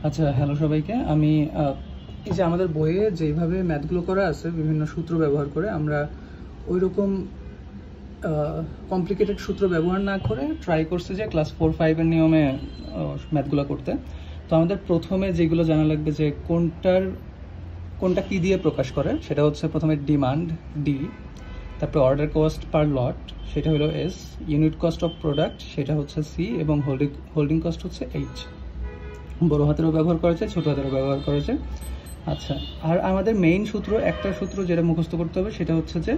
আচ্ছা, হ্যালো সবাইকে। আমি এই যে আমাদের বইয়ে যেইভাবে ম্যাথগুলো করা আছে বিভিন্ন সূত্র ব্যবহার করে, আমরা ওই রকম কমপ্লিকেটেড সূত্র ব্যবহার না করে ট্রাই করছি যে ক্লাস 4-5 নিয়মে ম্যাথগুলো করতে। তো আমাদের প্রথমে যেগুলো জানা লাগবে যে কোনটা কী দিয়ে প্রকাশ করে, সেটা হচ্ছে প্রথমে ডিমান্ড ডি, তারপরে অর্ডার কস্ট পার লট সেটা হলো S, unit cost of product সেটা হচ্ছে সি, এবং হোল্ডিং কস্ট হচ্ছে এইচ। বড় হাতেরও ব্যবহার করেছে, ছোট হাতেরও ব্যবহার করেছে। আচ্ছা, আর আমাদের মেইন একটা সূত্র যেটা মুখস্থ করতে হবে সেটা হচ্ছে যে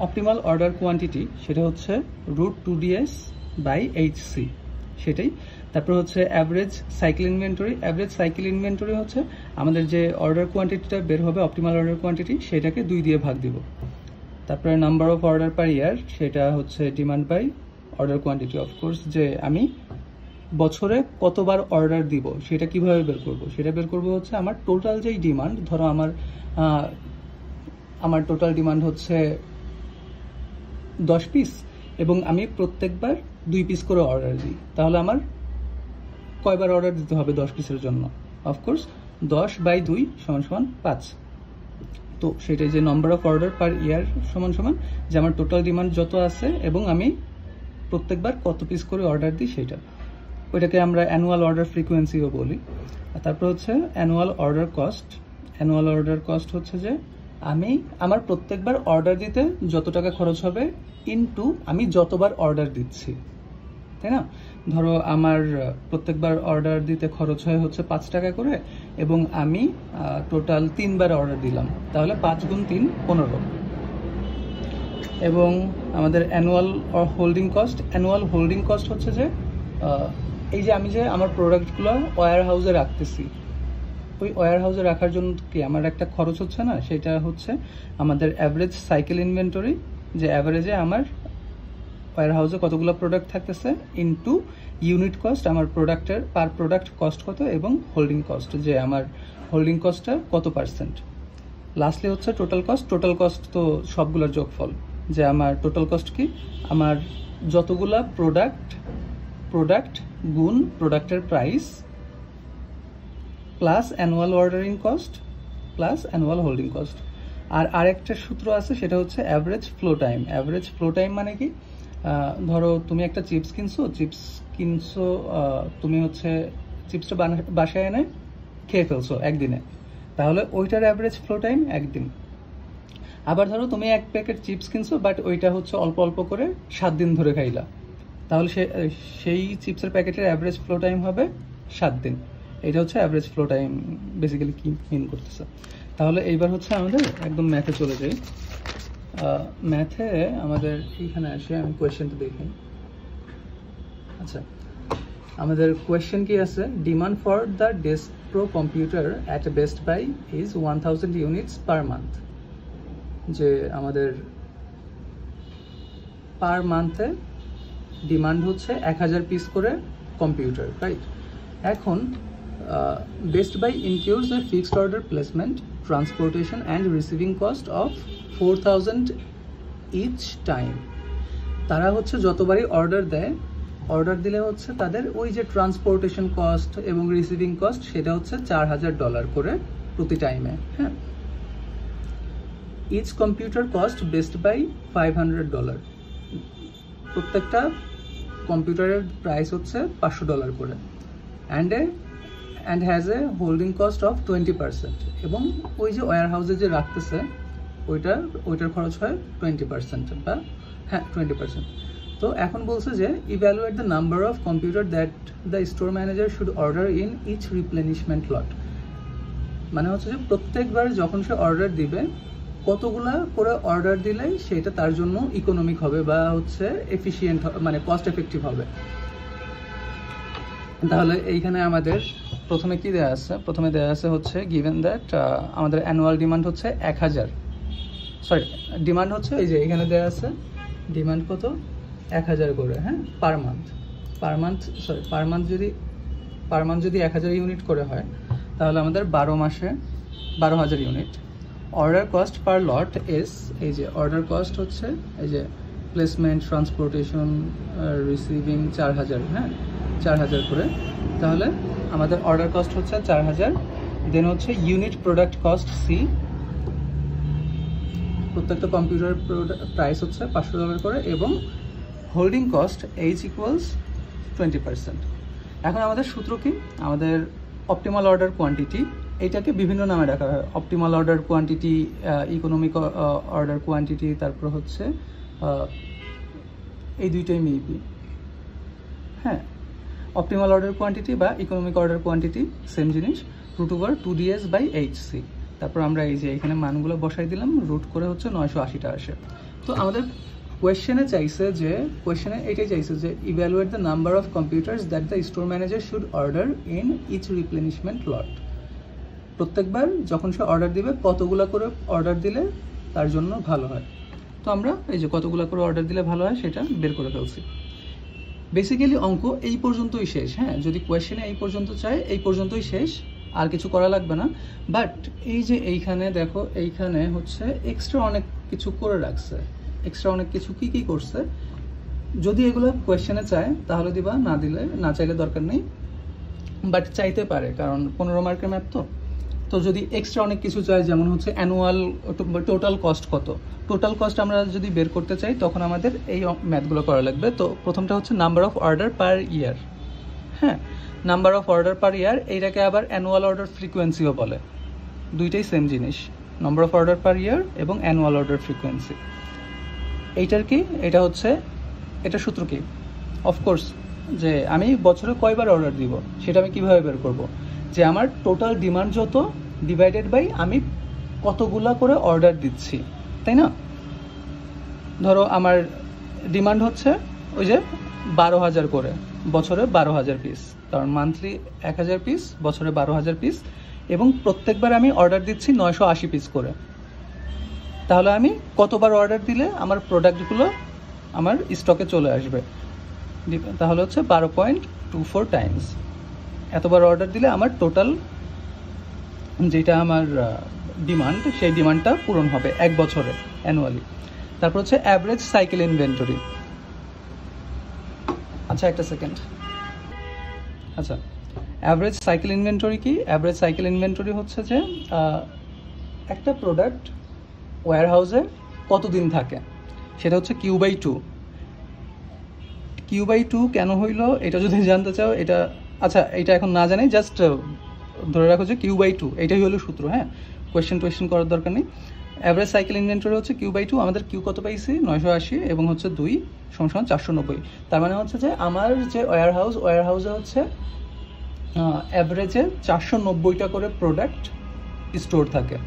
অপটিমাল অর্ডার কোয়ান্টিটি সেটা হচ্ছে √2ds বাই এইচসি, সেটাই। তারপর হচ্ছে অ্যাভারেজ সাইকেল ইনভেন্টরি হচ্ছে আমাদের যে অর্ডার কোয়ান্টিটিটা বের হবে, অপটিমাল অর্ডার কোয়ান্টিটি, সেটাকে 2 দিয়ে ভাগ দিব। তারপরে number of order per year সেটা হচ্ছে demand by order quantity. Of course যে আমি বছরে কতবার অর্ডার দিব সেটা কিভাবে বের করব, সেটা বের করব হচ্ছে আমার টোটাল যেই ডিমান্ড, ধরো আমার টোটাল ডিমান্ড হচ্ছে 10 পিস এবং আমি প্রত্যেকবার 2 পিস করে অর্ডার দিই, তাহলে আমার কয়বার অর্ডার দিতে হবে 10 পিসের জন্য? অফকোর্স 10/2 = 5। তো সেটাই যে নাম্বার অফ অর্ডার পার ইয়ার সমান যে আমার টোটাল ডিমান্ড যত আছে এবং আমি প্রত্যেকবার কত পিস করে অর্ডার দিই সেটা, ওইটাকে আমরা অ্যানুয়াল অর্ডার ফ্রিকোয়েন্সিও বলি। আর তারপর হচ্ছে অ্যানুয়াল অর্ডার কস্ট হচ্ছে যে আমার প্রত্যেকবার অর্ডার দিতে যত টাকা খরচ হবে ইনটু আমি যতবার অর্ডার দিচ্ছি, তাই না? ধরো আমার প্রত্যেকবার অর্ডার দিতে খরচ হয় হচ্ছে 5 টাকা করে এবং আমি টোটাল 3 বার অর্ডার দিলাম, তাহলে 5 × 3 = 15। এবং আমাদের অ্যানুয়াল হোল্ডিং কস্ট হচ্ছে যে এই যে আমি যে আমার প্রোডাক্টগুলো ওয়্যার হাউসে রাখতেছি, ওই ওয়্যার হাউসে রাখার জন্য কি আমার একটা খরচ হচ্ছে না? সেটা হচ্ছে আমাদের অ্যাভারেজ সাইকেল ইনভেন্টরি, যে অ্যাভারেজে আমার ওয়্যার হাউসে কতগুলো প্রোডাক্ট থাকতেছে ইনটু ইউনিট কস্ট, আমার প্রোডাক্টের পার প্রোডাক্ট কস্ট কত, এবং হোল্ডিং কস্ট, যে আমার হোল্ডিং কস্টটা কত %। লাস্টলি হচ্ছে টোটাল কস্ট তো সবগুলোর যোগফল, যে আমার টোটাল কস্ট কি, আমার যতগুলা প্রোডাক্ট গুণ প্রোডাক্টের price plus annual ordering cost plus annual holding cost. আর আরেকটা সূত্র আছে সেটা হচ্ছে অ্যাভারেজ ফ্লো টাইম। মানে কি, ধরো তুমি একটা চিপস কিনছো, তুমি হচ্ছে চিপসটা বাসায় এনে খেয়ে ফেলছো একদিনে, তাহলে ওইটার অ্যাভারেজ ফ্লো টাইম 1 দিন। আবার ধরো তুমি 1 প্যাকেট চিপস কিনছো, বাট ওইটা হচ্ছে অল্প অল্প করে 7 দিন ধরে খাইলা, তাহলে সেই চিপসের প্যাকেটের অ্যাভারেজ ফ্লো টাইম হবে 7 দিন। এটা হচ্ছে অ্যাভারেজ ফ্লো টাইম বেসিক্যালি কি মিন করতেছে। তাহলে এইবার হচ্ছে আমাদের একদম ম্যাথে চলে যাই। ম্যাথে আমাদের এইখানে আসে, আমি কোয়েশ্চেনটা দেখি। আচ্ছা, আমাদের কোয়েশ্চেন কি আছে, demand for the desk pro computer at Best Buy is 1000 units per month. যে আমাদের পার মান্থে ডিমান্ড হচ্ছে 1000 পিস করে কম্পিউটার, রাইট? এখন Best Buy includes a fixed order placement, transportation and receiving cost of 4000 each time. তারা হচ্ছে যতবারই order দিলে হচ্ছে তাদের ওই যে ট্রান্সপোর্টেশন কস্ট এবং রিসিভিং কস্ট সেটা হচ্ছে $4000 করে প্রতি টাইমে, হ্যাঁ। Each computer cost best by $500, প্রত্যেকটা কম্পিউটারের প্রাইস হচ্ছে $500 করে, and has a holding cost of 20%, এবং ওই যে ওয়্যার হাউসে যে রাখতেছে ওইটার খরচ হয় 20%, বা হ্যাঁ 20%। তো এখন বলছে যে evaluate the number of computer that the store manager should order in each replenishment lot. মানে হচ্ছে যে প্রত্যেকবার যখন সে অর্ডার দিবে কতগুলা করে অর্ডার দিলে সেটা তার জন্য ইকোনমিক হবে বা হচ্ছে এফিশিয়েন্ট, মানে কস্ট এফেক্টিভ হবে। তাহলে এইখানে আমাদের প্রথমে কি দেওয়া আছে? প্রথমে দেওয়া আছে হচ্ছে গিভেন দ্যাট আমাদের অ্যানুয়াল ডিমান্ড হচ্ছে 1000, ডিমান্ড হচ্ছে এই যে এখানে দেওয়া আছে ডিমান্ড কত, 1000 করে, হ্যাঁ, পার মান্থ যদি 1000 ইউনিট করে হয় তাহলে আমাদের 12 মাসে 12000 ইউনিট। অর্ডার কস্ট পার লট এস, এই যে অর্ডার কস্ট হচ্ছে এই যে প্লেসমেন্ট, ট্রান্সপোর্টেশন, রিসিভিং 4000, হ্যাঁ 4000 করে। তাহলে আমাদের অর্ডার কস্ট হচ্ছে 4000, দেন হচ্ছে ইউনিট প্রোডাক্ট কস্ট সি, প্রত্যেকটা কম্পিউটার প্রাইস হচ্ছে $500 করে, এবং হোল্ডিং কস্ট H ইকুয়ালস 20%। এখন আমাদের সূত্র কি, আমাদের অপটিমাল অর্ডার কোয়ান্টিটি, এটাকে বিভিন্ন নামে ডাকা হয়, optimal order quantity, economic order quantity, তারপর হচ্ছে এই দুইটাই মেবি, হ্যাঁ, অপটিমাল অর্ডার কোয়ান্টিটি বা ইকোনমিক অর্ডার কোয়ান্টিটি সেম জিনিস, √2DS/HC। তারপর আমরা এই যে এখানে মানগুলো বসাই দিলাম, রুট করে হচ্ছে 980টা আসে। তো আমাদের কোয়েশ্চেনে চাইছে যে, কোয়েশ্চেনে এটাই চাইছে যে evaluate the number of computers that the store manager should order in each replenishment lot. প্রত্যেকবার যখন সে অর্ডার দিবে কতগুলো করে অর্ডার দিলে তার জন্য ভালো হয়। তো আমরা এই যে কতগুলো করে অর্ডার দিলে ভালো হয় সেটা বের করে ফেলছি। বেসিক্যালি অঙ্ক এই পর্যন্তই শেষ, হ্যাঁ, যদি কোয়েশ্চেনে এই পর্যন্ত চায় এই পর্যন্তই শেষ, আর কিছু করা লাগবে না। বাট এই যে এইখানে দেখো, এইখানে হচ্ছে এক্সট্রা অনেক কিছু করে রাখছে, এক্সট্রা অনেক কিছু কি কি করছে, যদি এগুলো কোয়েশ্চেনে চায় তাহলে দিবা, না দিলে না চাইলে দরকার নেই, বাট চাইতে পারে কারণ 15 মার্কের ম্যাথ। তো যদি এক্সট্রা অনেক কিছু চাই, যেমন হচ্ছে অ্যানুয়াল টোটাল কস্ট কত, টোটাল কস্ট আমরা যদি বের করতে চাই তখন আমাদের এই ম্যাথগুলো করা লাগবে। তো প্রথমটা হচ্ছে নাম্বার অফ অর্ডার পার ইয়ার, হ্যাঁ, নাম্বার অফ অর্ডার পার ইয়ার, এইটাকে আবার অ্যানুয়াল অর্ডার ফ্রিকোয়েন্সিও বলে, দুইটাই সেম জিনিস, নাম্বার অফ অর্ডার পার ইয়ার এবং অ্যানুয়াল অর্ডার ফ্রিকোয়েন্সি। এইটার কি, এটা হচ্ছে, এটা সূত্র কি, অফকোর্স যে আমি বছরে কয়বার অর্ডার দিব সেটা আমি কিভাবে বের করব, যে আমার টোটাল ডিমান্ড যত ডিভাইডেড বাই আমি কতগুলা করে অর্ডার দিচ্ছি, তাই না? ধরো আমার ডিমান্ড হচ্ছে ওই যে 12,000 করে, বছরে 12,000 পিস, কারণ মান্থলি 1,000 পিস, বছরে 12,000 পিস, এবং প্রত্যেকবার আমি অর্ডার দিচ্ছি 980 পিস করে। তাহলে আমি কতবার অর্ডার দিলে আমার প্রোডাক্টগুলো আমার স্টকে চলে আসবে, তাহলে হচ্ছে 12.24 টাইমস, এতবার অর্ডার দিলে আমার টোটাল যেটা আমার ডিমান্ড, সেই ডিমান্ডটা পূরণ হবে এক বছরে অ্যানুয়ালি। তারপর হচ্ছে অ্যাভারেজ সাইকেল ইনভেন্টরি। আচ্ছা একটা সেকেন্ড, আচ্ছা অ্যাভারেজ সাইকেল ইনভেন্টরি কি? অ্যাভারেজ সাইকেল ইনভেন্টরি হচ্ছে যে একটা প্রোডাক্ট ওয়্যারহাউসে কতদিন থাকে, সেটা হচ্ছে Q/2। Q/2 কেন হইলো এটা যদি জানতে চাও, এটা আচ্ছা এটা এখন না জানি, জাস্ট ধরে রাখো যে Q/2 এটাই হলো সূত্র, হ্যাঁ, কোয়েশ্চেন করার দরকার নেই। অ্যাভারেজ সাইকেল ইনভেন্টরি হচ্ছে Q/2, আমাদের Q কত পাইছি 980 এবং হচ্ছে 2 = 490। তার মানে হচ্ছে যে আমার যে ওয়্যারহাউসে হচ্ছে অ্যাভারেজে 490টা করে প্রোডাক্ট স্টোর থাকে।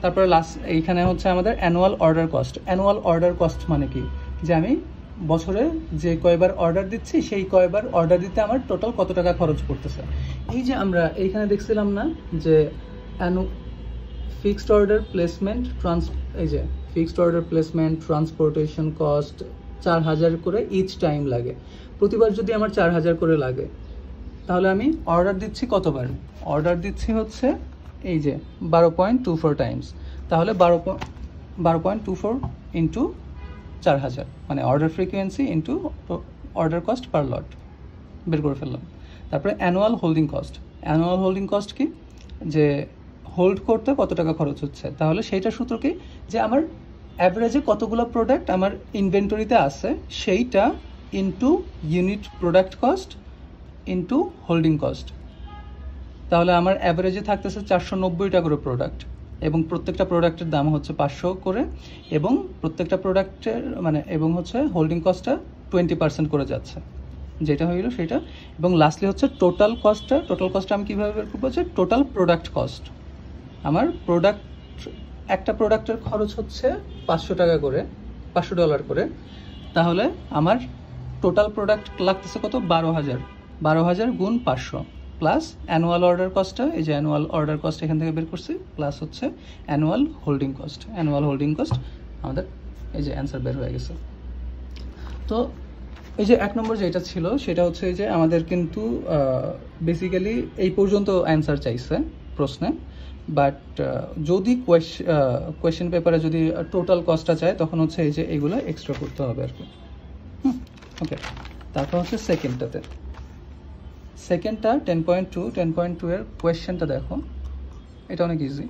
তারপরে লাস্ট এইখানে হচ্ছে আমাদের annual order cost. Annual order cost মানে কি, যে আমি বছরে যে কয়বার অর্ডার দিচ্ছি সেই কয়বার অর্ডার দিতে আমার টোটাল কত টাকা খরচ পড়তেছে। এই যে আমরা এইখানে দেখছিলাম না যে ফিক্সড অর্ডার প্লেসমেন্ট, এই যে fixed order placement, transportation cost 4000 করে ইচ টাইম লাগে। প্রতিবার যদি আমার 4000 করে লাগে, তাহলে আমি অর্ডার দিচ্ছি কতবার, অর্ডার দিচ্ছি হচ্ছে এই যে 12.24 টাইমস, তাহলে 12.24 ইন্টু 4000, মানে order frequency into order cost per lot, বের করে ফেললাম। তারপরে annual holding cost. Annual holding cost কি, যে হোল্ড করতে কত টাকা খরচ হচ্ছে, তাহলে সেইটা সূত্র কি, যে আমার অ্যাভারেজে কতগুলো প্রোডাক্ট আমার ইনভেন্টরিতে আছে সেইটা into unit product cost into holding cost. তাহলে আমার অ্যাভারেজে থাকতেছে 490টা করে প্রোডাক্ট, এবং প্রত্যেকটা প্রোডাক্টের দাম হচ্ছে 500 করে, এবং প্রত্যেকটা প্রোডাক্টের মানে এবং হচ্ছে হোল্ডিং কস্টটা 20% করে যাচ্ছে, যেটা হইলো সেটা। এবং লাস্টলি হচ্ছে টোটাল কস্টটা আমি কীভাবে বের করবো, যে টোটাল প্রোডাক্ট কস্ট, আমার একটা প্রোডাক্টের খরচ হচ্ছে 500 টাকা করে, $500 করে, তাহলে আমার টোটাল প্রোডাক্ট লাগতেছে কত, 12,000 গুণ 500 প্লাস অ্যানুয়াল অর্ডার কস্টটা, এই যে অ্যানুয়াল অর্ডার কস্ট এখান থেকে বের করছি, প্লাস হচ্ছে অ্যানুয়াল হোল্ডিং কস্ট। আমাদের এই যে অ্যান্সার বের হয়ে গেছে। তো এই যে 1 নম্বর যেটা ছিল সেটা হচ্ছে যে আমাদের কিন্তু বেসিক্যালি এই পর্যন্ত অ্যান্সার চাইছে প্রশ্নে, বাট যদি কোয়েশ্চেন পেপারে যদি টোটাল কস্টটা চায় তখন হচ্ছে এই যে এইগুলো এক্সট্রা করতে হবে আর কি। ওকে, তারপর হচ্ছে সেকেন্ডটাতে সেকেন্ডটা 10.2 এর কোয়েশ্চেনটা দেখো, এটা অনেক ইজি।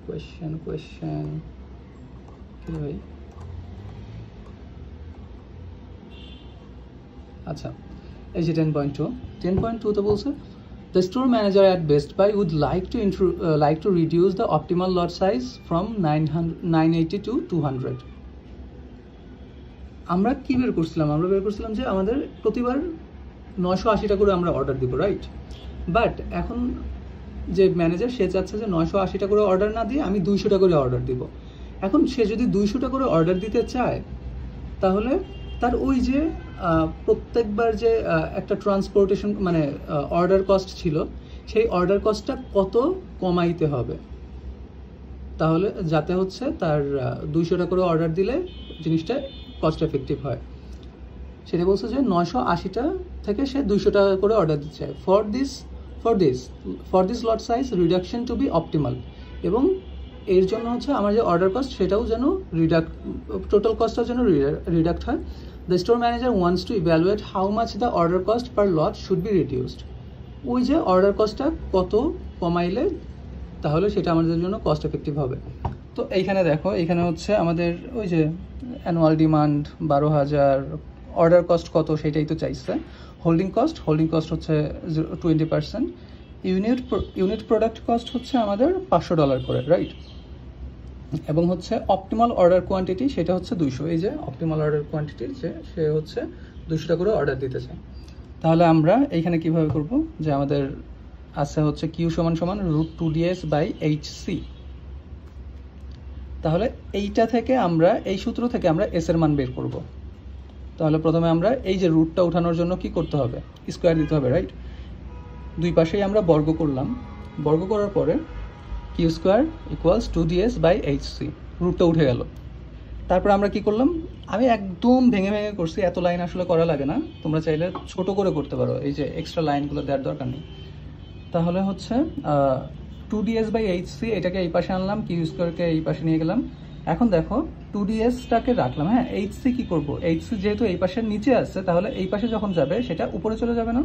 কোয়েশ্চেন কি ভাই, আচ্ছা এই যে 10.2 বলছে the store manager at Best Buy would like to reduce the optimal lot size from 980 to 200. আমরা কি বের করছিলাম যে আমাদের প্রতিবার 980টা করে আমরা অর্ডার দিব, রাইট? বাট এখন যে ম্যানেজার সে চাচ্ছে যে 980টা করে অর্ডার না দিয়ে আমি 200টা করে অর্ডার দিব। এখন সে যদি 200টা করে অর্ডার দিতে চায় তাহলে তার ওই যে প্রত্যেকবার যে একটা ট্রান্সপোর্টেশন মানে অর্ডার কস্ট ছিল, সেই অর্ডার কস্টটা কত কমাইতে হবে, তাহলে যাতে হচ্ছে তার 200টা করে অর্ডার দিলে জিনিসটা কস্ট এফেক্টিভ হয়। সেটা বলছে যে 980টা থেকে সে 200 টাকা করে অর্ডার দিচ্ছে for this lot size reduction to be optimal, এবং এর জন্য হচ্ছে আমার যে অর্ডার কস্ট সেটাও যেন টোটাল কস্টটাও যেন রিডাক্ট হয়। The store manager wants to evaluate how much the order cost per lot should be reduced. ওই যে অর্ডার কস্টটা কত কমাইলে তাহলে সেটা আমাদের জন্য কস্ট এফেক্টিভ হবে। তো এইখানে দেখো, এখানে হচ্ছে আমাদের ওই যে অ্যানুয়াল ডিমান্ড 12,000, অর্ডার কস্ট কত সেটাই তো চাইছে। হোল্ডিং কস্ট হচ্ছে 20%, ইউনিট প্রোডাক্ট কস্ট হচ্ছে আমাদের $500 করে, রাইট? এবং হচ্ছে অপটিমাল অর্ডার কোয়ান্টিটি সেটা হচ্ছে 200। এই যে অপটিমাল অর্ডার কোয়ান্টিটির যে সে হচ্ছে 200টা করে অর্ডার দিতে চায়। তাহলে আমরা এইখানে কিভাবে করব, যে আমাদের আছে হচ্ছে Q = √2DS/HC। তাহলে এইটা থেকে আমরা এই সূত্র থেকে আমরা S এর মান বের করব। তাহলে প্রথমে আমরা এই যে রুটটা উঠানোর জন্য কি করতে হবে, স্কোয়ার দিতে হবে, রাইট? দুই পাশেই আমরা বর্গ করলাম, বর্গ করার পরে Q² = 2DS/HC, রুটটা উঠে গেল। তারপর আমরা কি করলাম, আমি একদম ভেঙে করছি, এত লাইন আসলে করা লাগে না, তোমরা চাইলে ছোট করে করতে পারো, এই যে এক্সট্রা লাইনগুলো দেওয়ার দরকার নেই। তাহলে হচ্ছে 2DS/HC এটাকে এই পাশে আনলাম, Q² এই পাশে নিয়ে গেলাম। এখন দেখো 2DS-টাকে রাখলাম, হ্যাঁ। HC কি করব, HC যেহেতু এই পাশের নিচে আসছে, তাহলে এই পাশে যখন যাবে সেটা উপরে চলে যাবে না,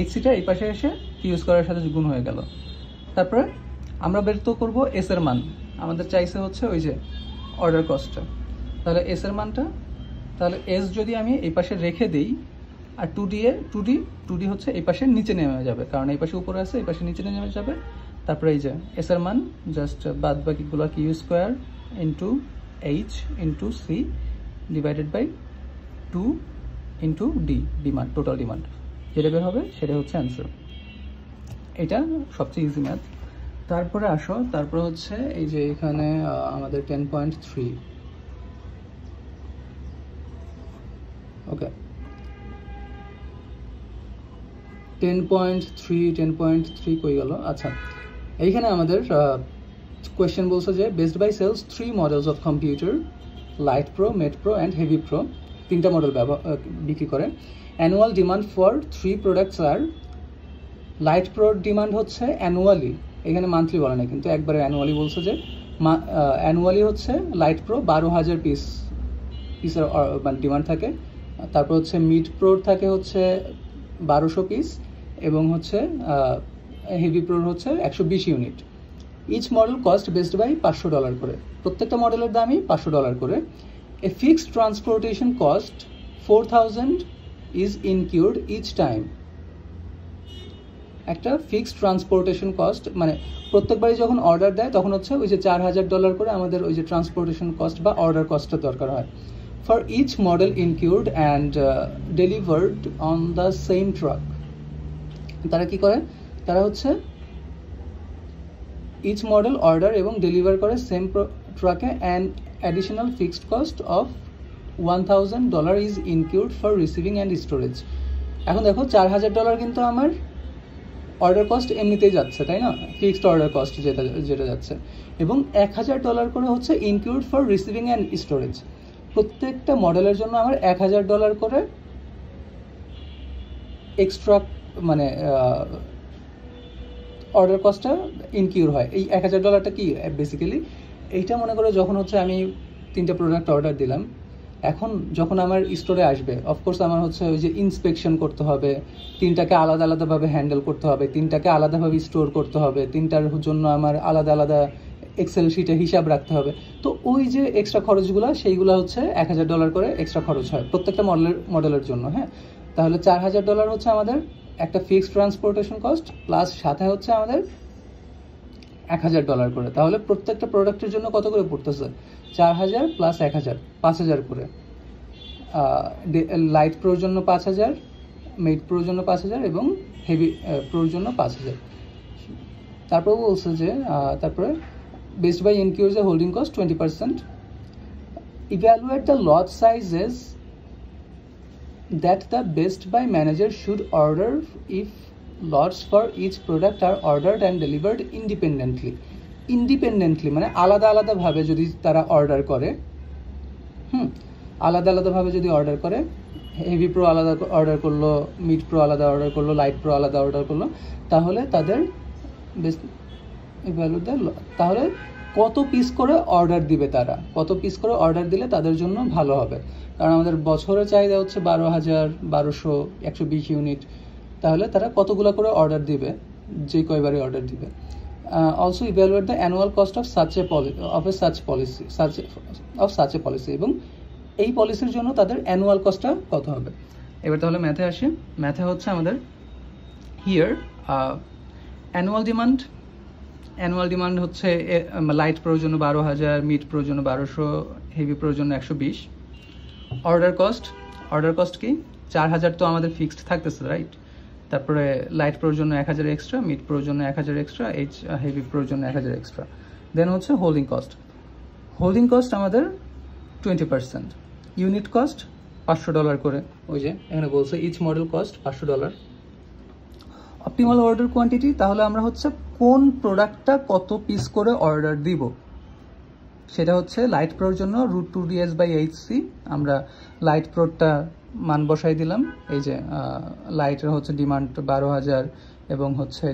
HC-টা এই পাশে এসে Q² সাথে গুণ হয়ে গেল। তারপরে আমরা বের তো করবো S এর মান, আমাদের চাইছে হচ্ছে ওই যে অর্ডার কস্টটা, তাহলে S এর মানটা, তাহলে S যদি আমি এই পাশে রেখে দিই আর 2D হচ্ছে এই পাশে নিচে নেমে যাবে, কারণ এই পাশে উপরে আছে, এই পাশে নিচে নেমে যাবে। তারপরে এই যে S এর মান জাস্ট বাদ বাকিগুলো Q² × H × C / 2 × D, demand, total demand যেটা বের হবে সেটা হচ্ছে অ্যান্সার। এটা সবচেয়ে ইজি ম্যাথ। তারপরে আসো, তারপরে হচ্ছে এই যে এখানে আমাদের 10.3, ওকে 10.3 কই গেল, আচ্ছা এইখানে আমাদের কোয়েশ্চেন বলছে যে Best Buy sells 3 models of computer, light pro, med pro and heavy pro, 3টা মডেল বিক্রি করে। অ্যানুয়াল ডিমান্ড ফর 3 প্রোডাক্টস আর, লাইট প্রোর ডিমান্ড হচ্ছে অ্যানুয়ালি, এখানে মান্থলি বলে না কিন্তু একবারে অ্যানুয়ালি বলছে, যে অ্যানুয়ালি হচ্ছে লাইট প্রো 12,000 পিসের মানে ডিমান্ড থাকে। তারপর হচ্ছে মিড প্রোর থাকে হচ্ছে 1200 পিস, এবং হচ্ছে হেভি প্রোর হচ্ছে 120 unit. Each model cost best by $500 করে, প্রত্যেকটা মডেলের দামই $500 করে। A fixed transportation cost 4,000 is include each time. একটা ফিক্সড ট্রান্সপোর্টেশন কস্ট মানে প্রত্যেকবারই যখন অর্ডার দেয় তখন হচ্ছে ওই যে $4,000 করে আমাদের ওই যে ট্রান্সপোর্টেশন কস্ট বা অর্ডার কস্টটা দরকার হয়। For each model include and delivered on the same truck. তারা কি করে, তারা হচ্ছে ইচ মডেল অর্ডার এবং ডেলিভার করে সেম ট্রাকে, and additional fixed cost of $1,000 is include for receiving and storage. এখন দেখো $4,000 কিন্তু আমার অর্ডার কস্ট এমনিতেই যাচ্ছে, তাই না, ফিক্সড অর্ডার কস্ট যেটা যাচ্ছে, এবং $1,000 করে হচ্ছে include for receiving and storage. প্রত্যেকটা মডেলের জন্য আমার $1,000 করে এক্সট্রা মানে অর্ডার কস্টটা ইনক্লুড হয়। এই $1,000টা কি বেসিক্যালি, এইটা মনে করো যখন হচ্ছে আমি 3টা প্রোডাক্ট অর্ডার দিলাম, এখন যখন আমার স্টোরে আসবে, অফকোর্স আমার হচ্ছে ওই যে ইন্সপেকশন করতে হবে, 3টাকে আলাদা আলাদাভাবে হ্যান্ডেল করতে হবে, 3টাকে আলাদাভাবে স্টোর করতে হবে, 3টার জন্য আমার আলাদা আলাদা এক্সেল শিটে হিসাব রাখতে হবে। তো ওই যে এক্সট্রা খরচগুলো, সেইগুলো হচ্ছে $1000 করে এক্সট্রা খরচ হয় প্রত্যেকটা মডেলের জন্য। হ্যাঁ, তাহলে $4000 হচ্ছে আমাদের একটা ফিক্সড ট্রান্সপোর্টেশন কস্ট, প্লাস সাথে হচ্ছে আমাদের $1000 করে। তাহলে প্রত্যেকটা প্রোডাক্টের জন্য কত করে পড়তেছে? 4000 প্লাস 1000, 5000 করে। লাইট প্রোর জন্য 5000, মেড প্রোর জন্য 5000 এবং হেভি প্রোর জন্য 5000। তারপর বলছে যে তারপরে based by NQ's holding cost 20%. Evaluate the lot sizes that the best buy manager should order if lots for each product are ordered and delivered independently মানে আলাদা আলাদাভাবে যদি তারা অর্ডার করে, আলাদা আলাদাভাবে যদি অর্ডার করে, হেভি প্রো আলাদা অর্ডার করলো, মিড প্রো আলাদা অর্ডার করলো, লাইট প্রো আলাদা অর্ডার করলো, তাহলে তাদের তাহলে কত পিস করে অর্ডার দিবে তারা, কত পিস করে অর্ডার দিলে তাদের জন্য ভালো হবে। কারণ আমাদের বছরের চাহিদা হচ্ছে 12,000, 1200, 120 ইউনিট। তাহলে তারা কতগুলো করে অর্ডার দিবে, যে কয়বারে অর্ডার দিবে। Also evaluate the annual cost of such a policy এবং এই পলিসির জন্য তাদের অ্যানুয়াল কস্টটা কত হবে। এবার তাহলে ম্যাথে আসি। ম্যাথে হচ্ছে আমাদের হিয়ার অ্যানুয়াল ডিমান্ড হচ্ছে লাইট প্রোর জন্য 12,000, মিড প্রোর জন্য 1200, হেভি প্রোর জন্য 120। অর্ডার কস্ট কি 4000 তো আমাদের ফিক্সড থাকতেছে, রাইট। তারপরে লাইট প্রোর জন্য 1000 এক্সট্রা, মিড প্রোর জন্য 1000 এক্সট্রা, হেভি প্রোর জন্য 1000 এক্সট্রা। দেন হচ্ছে হোল্ডিং কস্ট আমাদের 20%। ইউনিট কস্ট $500 করে, ওই যে এখানে বলছে each model cost $500। Optimal order quantity, তাহলে আমরা হচ্ছে কোন প্রোডাক্টটা কত পিস করে অর্ডার দিব, সেটা হচ্ছে লাইট প্রোর জন্য √2DS/HC। আমরা লাইট প্রোরটা মান বসাই দিলাম। এই যে লাইটের হচ্ছে ডিমান্ড 12,000 এবং হচ্ছে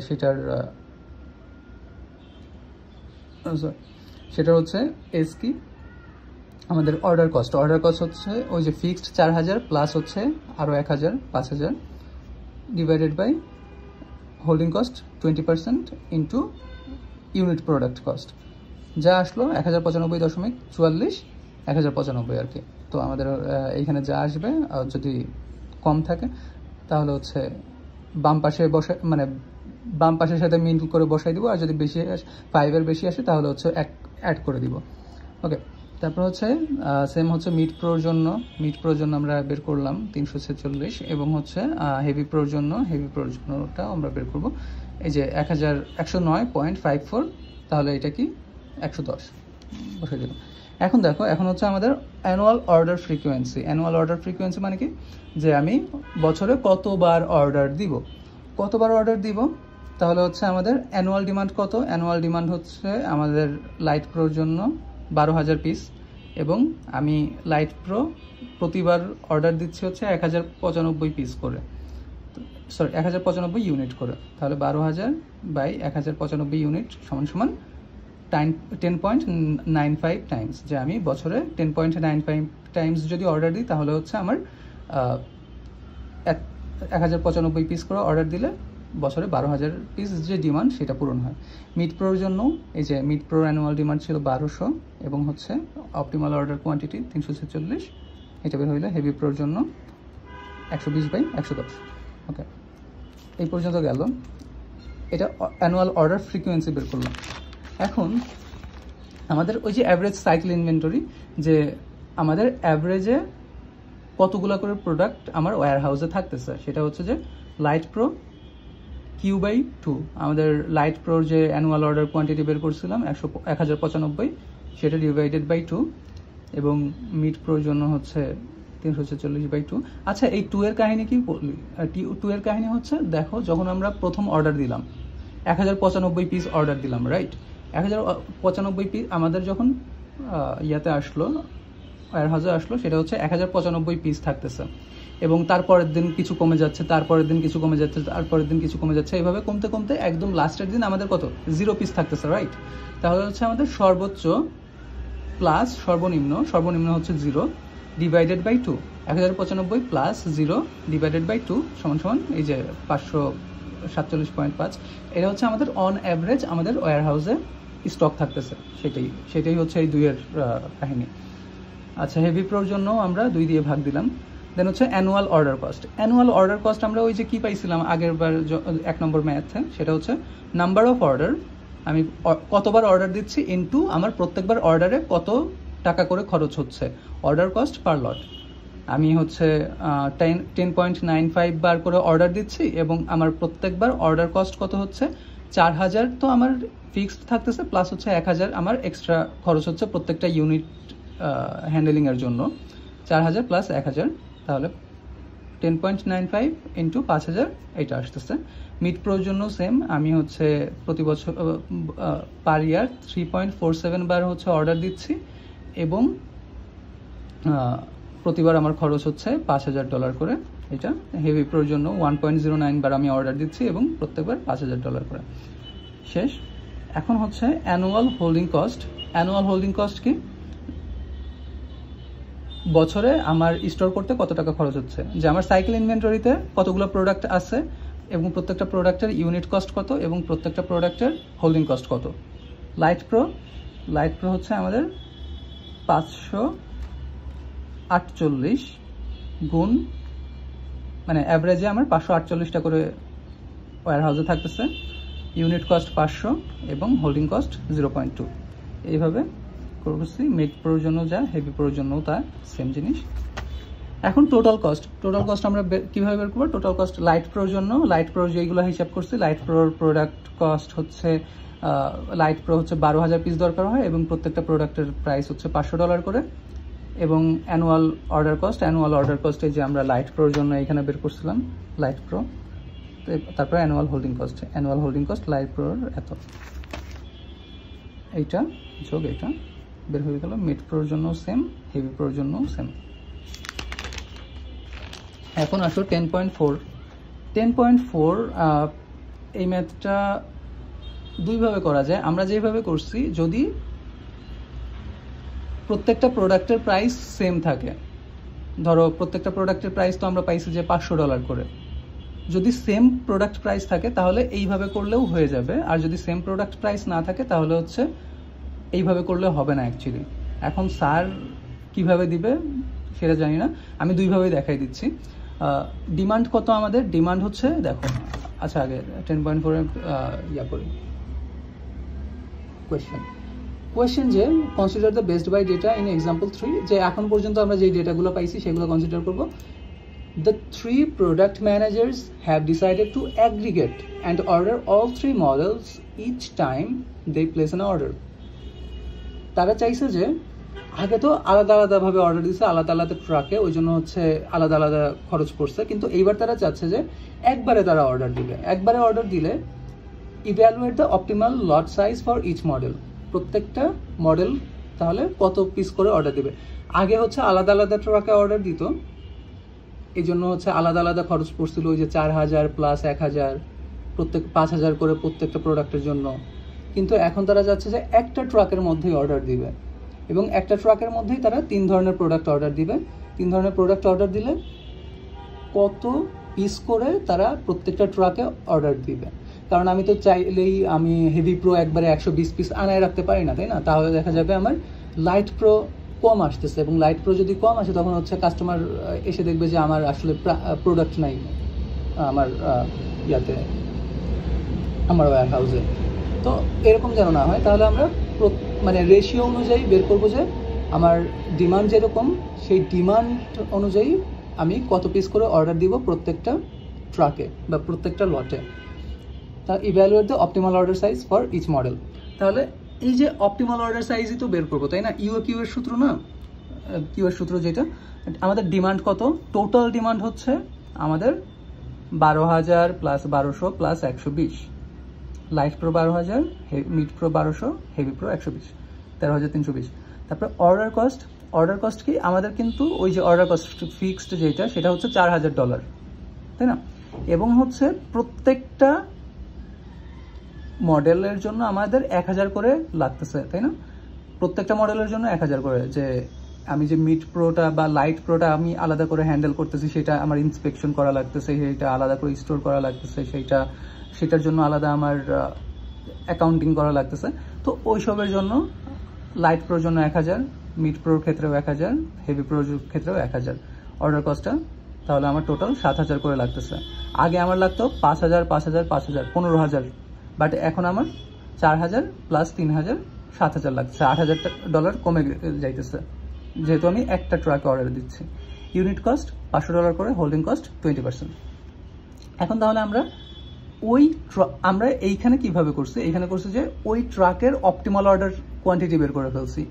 সেটার হচ্ছে এস কি আমাদের অর্ডার কস্ট হচ্ছে ওই যে ফিক্সড 4000 প্লাস হচ্ছে আরও 1000, 5000 divided by holding cost 20% into unit product cost, যা আসলো 1095.44, 1095 আর কি। তো আমাদের এইখানে যা আসবে, যদি কম থাকে তাহলে হচ্ছে বাম পাশের সাথে মিল করে বসাই দিব, আর যদি বেশি 5-এর বেশি আসে তাহলে হচ্ছে অ্যাড করে দিব। ওকে, তারপর হচ্ছে সেম হচ্ছে মিড প্রোর জন্য আমরা বের করলাম 346 এবং হচ্ছে হেভি প্রোর জন্যটা আমরা বের করব এই যে 109.54, তাহলে এটা কি 110 বসে দিলাম। এখন দেখো, এখন হচ্ছে আমাদের অ্যানুয়াল অর্ডার ফ্রিকোয়েন্সি মানে কি, যে আমি বছরে কতবার অর্ডার দিব। তাহলে হচ্ছে আমাদের অ্যানুয়াল ডিমান্ড কত? অ্যানুয়াল ডিমান্ড হচ্ছে আমাদের লাইট প্রোর জন্য 12,000 পিস এবং আমি লাইট প্রো প্রতিবার অর্ডার দিচ্ছি হচ্ছে 1095 পিস করে, 1095 ইউনিট করে। তাহলে 12,000/1095 ইউনিট সমান 10.95 টাইমস। যে আমি বছরে 10.95 টাইমস যদি অর্ডার দিই তাহলে হচ্ছে আমার 1095 পিস করে অর্ডার দিলে বছরে 12,000 পিস যে ডিমান্ড সেটা পূরণ হয়। মিড প্রোর জন্য এই যে মিড প্রোর অ্যানুয়াল ডিমান্ড ছিল 1200 এবং হচ্ছে অপটিমাল অর্ডার কোয়ান্টিটি 346, এটা বের হইলে হেভি প্রোর জন্য 120/110। ওকে, এই পর্যন্ত গেল। এটা অ্যানুয়াল অর্ডার ফ্রিকোয়েন্সি বের করলাম। এখন আমাদের ওই যে অ্যাভারেজ সাইকেল ইনভেন্টরি, যে আমাদের অ্যাভারেজে কতগুলো করে প্রোডাক্ট আমার ওয়্যার হাউসে থাকতেছে, সেটা হচ্ছে যে লাইট প্রো Q/2। আমাদের লাইট প্রোর যে অ্যানুয়াল অর্ডার কোয়ান্টিটি বের করছিলাম 1095, সেটা ডিভাইডেড বাই 2 এবং মিড প্রোর জন্য হচ্ছে 346/2। আচ্ছা, এই 2 এর কাহিনী কি বলি? 2 এর কাহিনী হচ্ছে, দেখো যখন আমরা প্রথম অর্ডার দিলাম 1095 পিস অর্ডার দিলাম, রাইট। 1095 পিস আমাদের যখন ইয়াতে আসলো, ওয়্যারহাউসে আসলো, সেটা হচ্ছে 1095 পিস থাকতেছে এবং তারপরের দিন কিছু কমে যাচ্ছে, তারপরের দিন কিছু কমে যাচ্ছে, তারপরের দিন কিছু কমে যাচ্ছে, এইভাবে কমতে কমতে একদম লাস্টের দিন আমাদের কত 0 পিস থাকতেছে, রাইট। তাহলে হচ্ছে আমাদের সর্বোচ্চ প্লাস সর্বনিম্ন হচ্ছে 0 divided by 2, 1095 plus 0 divided by 2 সমান সমান এই যে 547.5। এটা হচ্ছে আমাদের অন অ্যাভারেজ আমাদের ওয়্যার হাউসে স্টক থাকতেছে, সেটাই হচ্ছে এই 2 এর কাহিনী। আচ্ছা, হেভি প্রোর জন্য আমরা 2 দিয়ে ভাগ দিলাম। দেন হচ্ছে annual order cost. Annual order cost আমরা ওই যে কি পাইছিলাম আগের বার 1 নম্বর ম্যাথে, সেটা হচ্ছে নাম্বার অফ অর্ডার, আমি কতবার অর্ডার দিচ্ছি ইনটু আমার প্রত্যেকবার অর্ডারে কত টাকা করে খরচ হচ্ছে, অর্ডার কস্ট পার লট। আমি হচ্ছে 10.95 বার করে অর্ডার দিচ্ছি এবং আমার প্রত্যেকবার অর্ডার কস্ট কত হচ্ছে 4000, তো আমার ফিক্সড থাকতেছে, প্লাস হচ্ছে 1000 আমার এক্সট্রা খরচ হচ্ছে প্রত্যেকটা ইউনিট হ্যান্ডেলিংয়ের জন্য, 4000 প্লাস 1000, তাহলে 10.95 ইন্টু 5000 এটা আসতেছে। মিড প্রোর জন্য সেম, আমি হচ্ছে প্রতি বছর পার ইয়ার 3.47 বার হচ্ছে অর্ডার দিচ্ছি এবং প্রতিবার আমার খরচ হচ্ছে $5000 করে। এটা হেভি প্রোর জন্য 1.09 বার আমি অর্ডার দিচ্ছি এবং প্রত্যেকবার $5000 করে। শেষ। এখন হচ্ছে annual holding cost. Annual holding cost কি? বছরে আমার স্টোর করতে কত টাকা খরচ হচ্ছে, যে আমার সাইকেল ইনভেন্টরিতে কতগুলো প্রোডাক্ট আছে এবং প্রত্যেকটা প্রোডাক্টের ইউনিট কস্ট কত এবং প্রত্যেকটা প্রোডাক্টের হোল্ডিং কস্ট কত। লাইট প্রো হচ্ছে আমাদের 548 গুণ, মানে অ্যাভারেজে আমার 548টা করে ওয়্যার হাউসে থাকতেছে, ইউনিট কস্ট 500 এবং হোল্ডিং কস্ট 0.2। এইভাবে করছি। মিড প্রোর জন্য যা, হেভি প্রোর জন্য তা সেম জিনিস। এখন টোটাল কস্ট আমরা কীভাবে বের করবো? টোটাল কস্ট লাইট প্রোর জন্য, লাইট প্রোর যেইগুলো হিসাব করছি, লাইট প্রোর প্রোডাক্ট কস্ট হচ্ছে লাইট প্রো হচ্ছে 12,000 পিস দরকার হয় এবং প্রত্যেকটা প্রোডাক্টের প্রাইস হচ্ছে $500 করে। এবং অ্যানুয়াল অর্ডার কস্টে যে আমরা লাইট প্রোর জন্য এখানে বের করছিলাম, লাইট প্রো, তারপরে অ্যানুয়াল হোল্ডিং কস্ট লাইট প্রোর এত, এইটা যোগ এটা বের হয়ে গেল। মিড প্রোর জন্য সেম, হেভি প্রোর জন্য সেম। এখন আসো 10.4। এই ম্যাথটা দুইভাবে করা যায়। আমরা যেভাবে করছি, যদি প্রত্যেকটা প্রোডাক্টের প্রাইস সেম থাকে, ধরো প্রত্যেকটা প্রোডাক্টের প্রাইস তো আমরা পাইছি যে $500 করে, যদি সেম প্রোডাক্ট প্রাইস থাকে তাহলে এইভাবে করলেও হয়ে যাবে, আর যদি সেম প্রোডাক্ট প্রাইস না থাকে তাহলে হচ্ছে এইভাবে করলে হবে না অ্যাকচুয়ালি। এখন স্যার কিভাবে দিবে সেটা জানি না, আমি দুইভাবেই দেখাই দিচ্ছি। ডিমান্ড কত আমাদের? ডিমান্ড হচ্ছে, দেখো, আচ্ছা আগে 10.4 করি। কোয়েশ্চেন যে consider the Best Buy data in example 3, যে এখন পর্যন্ত আমরা যে ডেটাগুলো পাইছি সেগুলো কনসিডার করব। The 3 product managers have decided to aggregate and order all 3 models each time they place an order. তারা চাইছে যে আগে তো আলাদা আলাদাভাবে অর্ডার দিচ্ছে, আলাদা আলাদা ট্রাকে, ওই জন্য হচ্ছে আলাদা আলাদা খরচ পড়ছে, কিন্তু এইবার তারা চাচ্ছে যে একবারে তারা অর্ডার দিবে। একবারে অর্ডার দিলে evaluate the optimal lot size for each model, প্রত্যেকটা মডেল তাহলে কত পিস করে অর্ডার দিবে। আগে হচ্ছে আলাদা আলাদা ট্রাকে অর্ডার দিত, এই জন্য হচ্ছে আলাদা আলাদা খরচ পড়ছিল, ওই যে 4000 প্লাস 1000, প্রত্যেক 5000 করে প্রত্যেকটা প্রোডাক্টের জন্য। কিন্তু এখন তারা যাচ্ছে যে একটা ট্রাকের মধ্যেই অর্ডার দিবে এবং একটা ট্রাকের মধ্যেই তারা 3 ধরনের প্রোডাক্ট অর্ডার দিবে। 3 ধরনের প্রোডাক্ট অর্ডার দিলে কত পিস করে তারা প্রত্যেকটা ট্রাকে অর্ডার দিবে। কারণ আমি তো চাইলেই আমি হেভি প্রো একবারে 120 পিস আনায় রাখতে পারি না, তাই না? তাহলে দেখা যাবে আমার লাইট প্রো কম আসতেছে, এবং লাইট প্রো যদি কম আসে তখন হচ্ছে কাস্টমার এসে দেখবে যে আমার আসলে প্রোডাক্ট নাই আমার আমার ওয়্যার হাউসে। তো এরকম যেন না হয়, তাহলে আমরা মানে রেশিও অনুযায়ী বের করবো যে আমার ডিমান্ড যেরকম, সেই ডিমান্ড অনুযায়ী আমি কত পিস করে অর্ডার দিব প্রত্যেকটা ট্রাকে বা প্রত্যেকটা লটে। তা evaluate the optimal order size for each model. তাহলে এই যে অপটিমাল অর্ডার সাইজই তো বের করবো, তাই না? কিউ এর সূত্র না, কিউ এর সূত্র যেটা, আমাদের ডিমান্ড কত? টোটাল ডিমান্ড হচ্ছে আমাদের 12000 plus 1200 plus 120। Light pro 12000, mid pro 1200, heavy pro 120, 13320। তারপরে অর্ডার কস্ট কি আমাদের? কিন্তু ওই যে অর্ডার কস্ট ফিক্সড যেটা, সেটা হচ্ছে $4000, তাই না? এবং হচ্ছে প্রত্যেকটা মডেলের জন্য আমাদের 1000 করে লাগতেছে, তাই না? প্রত্যেকটা মডেলের জন্য 1000 করে, যে আমি যে মিড প্রোটা বা লাইট প্রোটা আমি আলাদা করে হ্যান্ডেল করতেছি, সেটা আমার ইন্সপেকশন করা লাগতেছে, সেটা আলাদা করে স্টোর করা লাগতেছে, সেটার জন্য আলাদা আমার অ্যাকাউন্টিং করা লাগতেছে। তো ওইসবের জন্য লাইট প্রোর জন্য 1000, মিড প্রোর ক্ষেত্রেও 1000, হেভি প্রোর ক্ষেত্রেও 1000 অর্ডার কস্টটা। তাহলে আমার টোটাল 7000 করে লাগতেছে। আগে আমার লাগতো 5000, 5000, 5000, 15000, বাট এখন আমার 4000 প্লাস 3000, 7000 লাগছে। $8000 কমে যাইতেছে, যেহেতু আমি একটা ট্রাকে অর্ডার দিচ্ছি। ইউনিট কস্ট $500 করে, হোল্ডিং কস্ট 20%। এখন তাহলে আমরা এইখানে কিভাবে করছি, এইখানে করছি যে ওই ট্রাকের অপটিমাল অর্ডার কোয়ান্টিটি বের করে ফেলছি।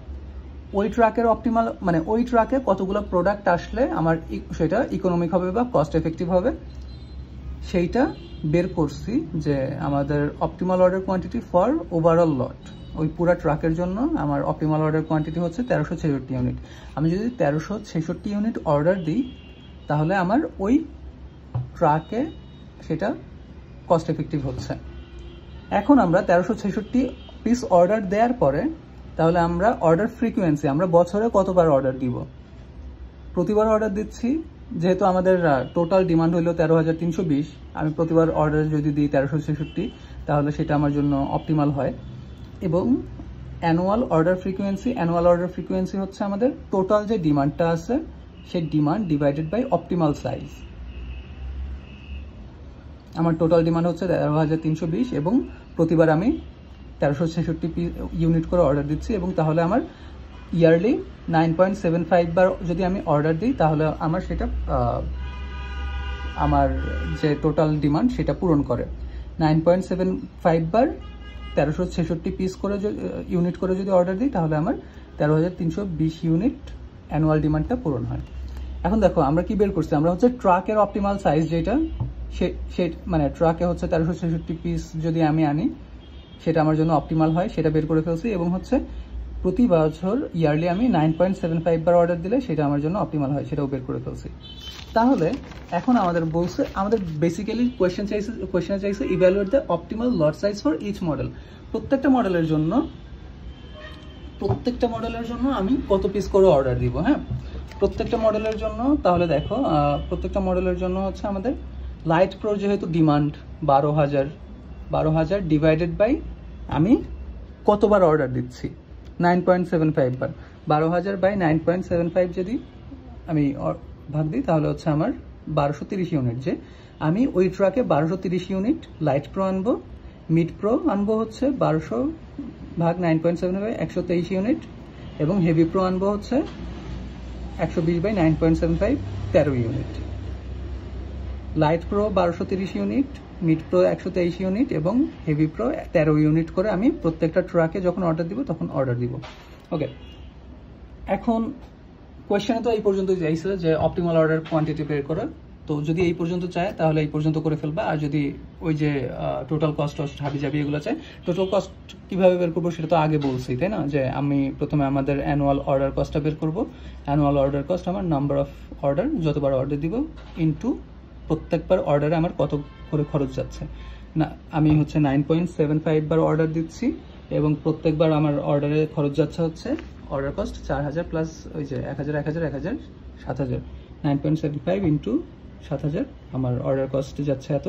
ওই ট্রাকের অপটিমাল মানে ওই ট্রাকে কতগুলো প্রোডাক্ট আসলে আমার সেটা ইকোনমিক হবে বা কস্ট এফেক্টিভ হবে, সেইটা বের করছি। যে আমাদের optimal order quantity for overall lot, ওই পুরো ট্রাকের জন্য আমার অপটিমাল অর্ডার কোয়ান্টিটি হচ্ছে 1366 ইউনিট। আমি যদি 1366 ইউনিট অর্ডার দিই, তাহলে আমার ওই ট্রাকে সেটা কস্ট এফেক্টিভ হচ্ছে। এখন আমরা 1366 পিস অর্ডার দেওয়ার পরে তাহলে আমরা অর্ডার ফ্রিকোয়েন্সি, আমরা বছরে কতবার অর্ডার দিব, প্রতিবার অর্ডার দিচ্ছি। যেহেতু আমাদের টোটাল ডিমান্ড হলো 13320, আমি প্রতিবার অর্ডার যদি দিই 1366, তাহলে সেটা আমার জন্য অপটিমাল হয়। এবং অ্যানুয়াল অর্ডার ফ্রিকোয়েন্সি হচ্ছে আমাদের টোটাল যে ডিমান্ডটা আছে, সেই demand divided by optimal size. আমার টোটাল ডিমান্ড হচ্ছে 13320 এবং প্রতিবার আমি 1366 ইউনিট করে অর্ডার দিচ্ছি। এবং তাহলে আমার ইয়ারলি 9.75 বার যদি আমি অর্ডার দিই, তাহলে আমার সেটা আমার যে টোটাল ডিমান্ড সেটা পূরণ করে। 9.75 বার 1366 পিস করে ইউনিট করে যদি অর্ডার দিই, তাহলে আমার 13320 ইউনিট অ্যানুয়াল ডিমান্ডটা পূরণ হয়। এখন দেখো আমরা কি বের করছি, আমরা হচ্ছে ট্রাকের অপটিমাল সাইজ যেটা, সে মানে ট্রাকে হচ্ছে 1366 পিস যদি আমি আনি, সেটা আমার জন্য অপটিমাল হয়, সেটা বের করে ফেলছি। এবং হচ্ছে প্রতি বছর ইয়ারলি আমি 9.75 বার অর্ডার দিলে সেটা আমার জন্য অপটিমাল হয়, সেটাও বের করে ফেলছি। তাহলে এখন আমাদের বলছে, আমাদের বেসিক্যালি কোয়েশ্চেনে চাইছে evaluate the optimal lot size for each model. প্রত্যেকটা মডেলের জন্য আমি কত পিস করে অর্ডার দিব। হ্যাঁ, প্রত্যেকটা মডেলের জন্য। তাহলে দেখো প্রত্যেকটা মডেলের জন্য হচ্ছে আমাদের লাইট প্রো যেহেতু ডিমান্ড 12000 ডিভাইডেড বাই আমি কতবার অর্ডার দিচ্ছি, 9.75 বার। 12000 বাই 9.75 যদি আমি ভাগ দিই, তাহলে হচ্ছে আমার 1230 ইউনিট। যে আমি ওই ট্রাকে 1230 ইউনিট লাইট প্রো আনবো, মিড প্রো আনবো হচ্ছে 1200 ভাগ 9.75 123 ইউনিট, এবং হেভি প্রো আনবো হচ্ছে 120 by 9.75 13 unit. Light pro 1230 unit, mid pro 123 unit এবং হেভি প্রো 13 ইউনিট করে আমি প্রত্যেকটা ট্রাকে যখন অর্ডার দিব তখন অর্ডার দিব। ওকে, এখন কোয়েশ্চেনে তো এই পর্যন্তই চাইছে যে অপটিমাল অর্ডার কোয়ান্টিটি বের করে। তো যদি এই পর্যন্ত চায় তাহলে এই পর্যন্ত করে ফেলবা। আর যদি ওই যে টোটাল কস্ট হাবিজাবি এগুলো চায়, টোটাল কস্ট কীভাবে বের করবো সেটা তো আগে বলছি, তাই না? যে আমি প্রথমে আমাদের অ্যানুয়াল অর্ডার কস্টটা বের করবো। অ্যানুয়াল অর্ডার কস্ট আমার নাম্বার অফ অর্ডার, যতবার অর্ডার দিব, ইনটু প্রত্যেকবার অর্ডারে আমার কত করে খরচ যাচ্ছে। না, আমি হচ্ছে 9.75 বার অর্ডার দিচ্ছি এবং প্রত্যেকবার আমার অর্ডারে খরচ যাচ্ছে হচ্ছে অর্ডার কস্ট 4000 প্লাস ওই যে 1000 7000। 9.75 ইন্টু 7000 আমার অর্ডার কস্ট যাচ্ছে এত।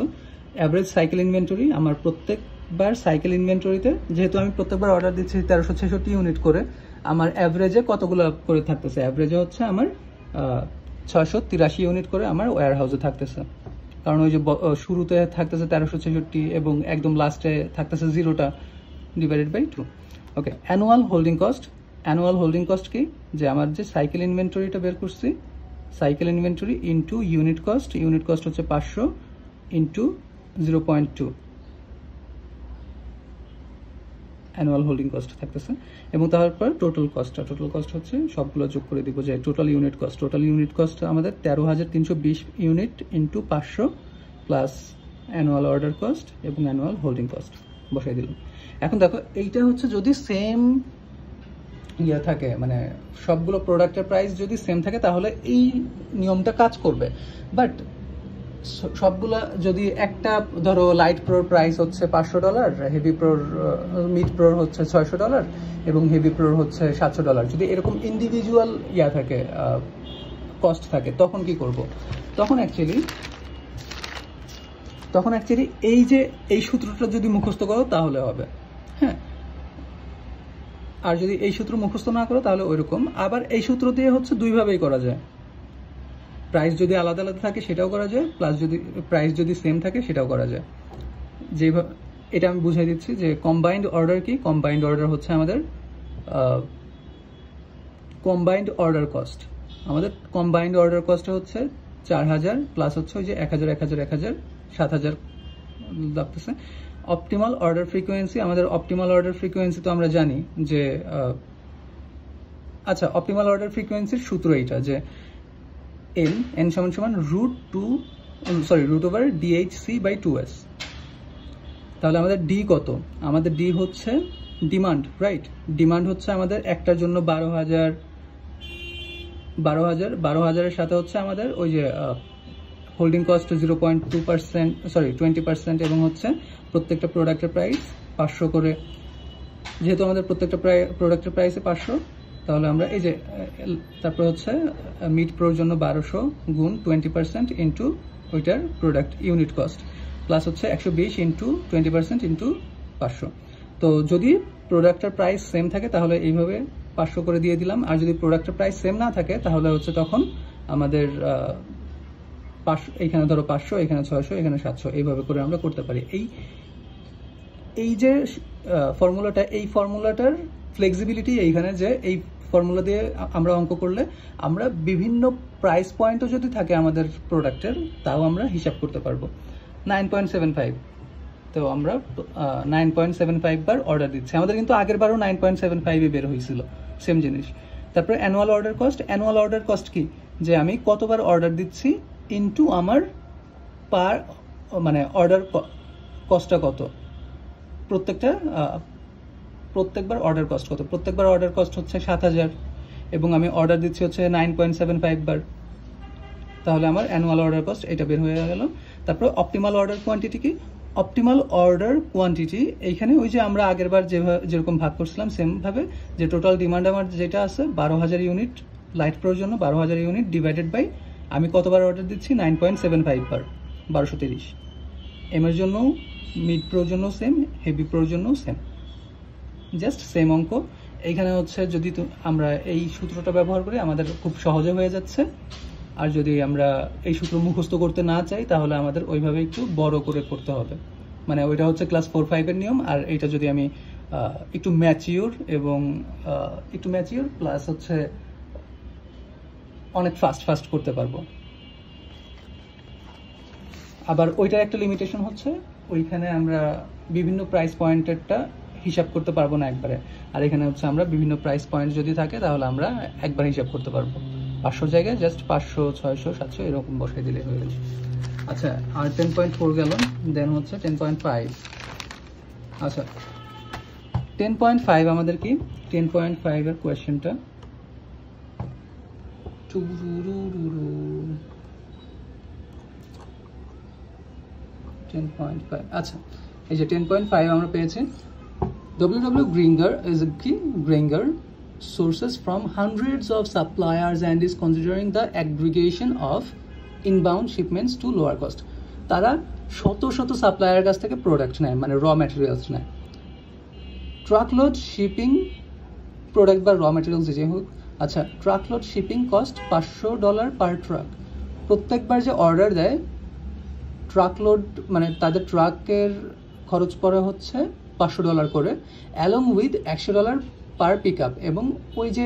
অ্যাভারেজ সাইকেল ইনভেন্টরি, আমার প্রত্যেকবার সাইকেল ইনভেন্টরিতে যেহেতু আমি প্রত্যেকবার অর্ডার দিচ্ছি 1366 ইউনিট করে, আমার অ্যাভারেজে কতগুলো করে থাকতেছে, অ্যাভারেজে হচ্ছে আমার 683 ইউনিট করে আমার ওয়্যার হাউসে থাকতেছে। কারণ ওই যে শুরুতে থাকতেছে 1366 এবং একদম লাস্টে থাকতেছে 0টা divided by 2। Okay, annual holding cost কি, যে আমার যে সাইকেল ইনভেন্টরিটা বের করছি, cycle inventory into unit cost হচ্ছে 500 ইন্টু 0.2 অ্যানুয়াল হোল্ডিং কস্ট থাকতেছে। এবং তারপর টোটাল কস্ট হচ্ছে সবগুলো যোগ করে দিব, যে টোটাল ইউনিট কস্ট আমাদের 13320 unit into 500 plus annual order cost এবং অ্যানুয়াল হোল্ডিং কস্ট বসাই দিলাম। এখন দেখো এইটা হচ্ছে যদি সেম ইয়ে থাকে, মানে সবগুলো প্রোডাক্টের প্রাইস যদি সেম থাকে, তাহলে এই নিয়মটা কাজ করবে। বাট সবগুলা যদি একটা ধরো লাইট প্রোর প্রাইস হচ্ছে $500, হেভি প্রোর মিড প্রোর হচ্ছে $600 এবং হেভি প্রোর হচ্ছে $700, যদি এরকম ইন্ডিভিজুয়াল থাকে কস্ট থাকে, তখন কি করব? তখন অ্যাকচুয়ালি এই সূত্রটা যদি মুখস্থ করো তাহলে হবে, হ্যাঁ। আর যদি এই সূত্র মুখস্থ না করো তাহলে ওইরকম। আবার এই সূত্র দিয়ে হচ্ছে দুইভাবেই করা যায়, প্রাইস যদি আলাদা আলাদা থাকে সেটাও করা যায়, প্লাস যদি প্রাইস যদি সেম থাকে সেটাও করা যায়। যেভাবে এটা আমি বুঝাই দিচ্ছি যে কম্বাইন্ড অর্ডার কি। কম্বাইন্ড অর্ডার হচ্ছে আমাদের কম্বাইন্ড অর্ডার কস্ট। আমাদের কম্বাইন্ড অর্ডার কস্টটা হচ্ছে 4000 প্লাস হচ্ছে ওই যে 1000 1000 1000 7000 লাগতেছে। অপটিমাল অর্ডার ফ্রিকোয়েন্সি, আমাদের অপটিমাল অর্ডার ফ্রিকোয়েন্সি তো আমরা জানি যে আচ্ছা, অপটিমাল অর্ডার ফ্রিকোয়েন্সির সূত্র এইটা যে n সমান √2 DHC/2S। তাহলে আমাদের ডি কত? আমাদের ডি হচ্ছে ডিমান্ড, রাইট? ডিমান্ড হচ্ছে আমাদের একটার জন্য 12000 সাথে হচ্ছে আমাদের ওই যে হোল্ডিং কস্ট 20% এবং হচ্ছে প্রত্যেকটা প্রোডাক্টের প্রাইস 500 করে। যেহেতু আমাদের প্রত্যেকটা প্রোডাক্টের প্রাইসে 500, তাহলে আমরা এই যে তারপর হচ্ছে মিড প্রোর জন্য 1200 গুণ 20% ইন্টু ওইটার প্রোডাক্ট ইউনিট কস্ট, প্লাস হচ্ছে 120 ইন্টু 20% ইন্টু 500। তো যদি প্রোডাক্টের প্রাইস সেম থাকে তাহলে এইভাবে 500 করে দিয়ে দিলাম। আর যদি প্রোডাক্টের প্রাইস সেম না থাকে তাহলে হচ্ছে তখন আমাদের এখানে ধরো 500, এখানে 600, এখানে 700, এইভাবে করে আমরা করতে পারি। এই যে ফর্মুলাটা, এই ফর্মুলাটার ফ্লেক্সিবিলিটি এইখানে যে এই ফর্মুলা দিয়ে আমরা অঙ্ক করলে আমরা বিভিন্ন প্রাইস পয়েন্টও যদি থাকে আমাদের প্রোডাক্টের, তাও আমরা হিসাব করতে পারবো। 9.75, তো আমরা 9.75 বার অর্ডার দিচ্ছি। আমাদের কিন্তু আগের বারও 9.75 বের হয়েছিল, সেম জিনিস। তারপরে annual order cost. Annual order cost কি? যে আমি কতবার অর্ডার দিচ্ছি ইনটু আমার পার মানে অর্ডার কস্টটা কত, প্রত্যেকবার অর্ডার কস্ট কত। প্রত্যেকবার অর্ডার কস্ট হচ্ছে 7000 এবং আমি অর্ডার দিচ্ছি হচ্ছে 9.75 বার, তাহলে আমার অ্যানুয়াল অর্ডার কস্ট এটা বের হয়ে গেল। তারপর অপটিমাল অর্ডার কোয়ান্টিটি কি? অপটিমাল অর্ডার কোয়ান্টিটি এইখানে ওই যে আমরা আগের বার যেরকম ভাগ করছিলাম সেম ভাবে, যে টোটাল ডিমান্ড আমার যেটা আছে 12000 ইউনিট লাইট প্রোর জন্য, 12000 ইউনিট ডিভাইডেড বাই আমি কতবার অর্ডার দিচ্ছি 9.75 বার, 1230। এর জন্য মিড প্রোর জন্য সেম, হেভি প্রোর জন্য সেম, জাস্ট সেম অঙ্ক। এইখানে হচ্ছে যদি আমরা এই সূত্রটা ব্যবহার করি আমাদের খুব সহজে হয়ে যাচ্ছে। আর যদি আমরা এই সূত্র মুখস্থ করতে না চাই তাহলে আমাদের ওইভাবে একটু বড় করে করতে হবে। মানে ওইটা হচ্ছে ক্লাস 4-5 এর নিয়ম, আর এইটা যদি আমি একটু ম্যাচিওর এবং একটু ম্যাচিওর প্লাস হচ্ছে অনেক ফাস্ট করতে পারবো। আবার ওইটার একটা লিমিটেশন হচ্ছে ওইখানে আমরা বিভিন্ন প্রাইস পয়েন্টেরটা হিসাব করতে পারবো না একবারে, আর এখানে হচ্ছে আমরা বিভিন্ন প্রাইস পয়েন্ট যদি থাকে তাহলে আমরা একবার হিসাব করতে পারবো। 500 জায়গায় জাস্ট 500, 600, 700 এরকম বসাই দিলে হয়ে গেল। আচ্ছা, আর 10.4 গেল, দেন হচ্ছে 10.5। আচ্ছা, 10.5 আমাদের কি? 10.5 এর কোয়েশ্চেনটা আচ্ছা, এই যে 10.5 আমরা পেয়েছি। W.W. Gringer is a key Gringer sources from hundreds of suppliers and is considering the aggregation of inbound shipments to lower cost. তারা শত সাপ্লায়ারের কাছ থেকে প্রোডাক্ট নেয়, মানে র ম্যাটেরিয়ালস নেয়। ট্রাকলোড শিপিং প্রোডাক্ট বা র ম্যাটেরিয়ালস যে হোক, আচ্ছা, ট্রাকলোড শিপিং কস্ট $500 পার ট্রাক। প্রত্যেকবার যে অর্ডার দেয় ট্রাকলোড মানে তাদের ট্রাকের খরচ পড়ে হচ্ছে $500 করে, along with $100 per pick up. এবং ওই যে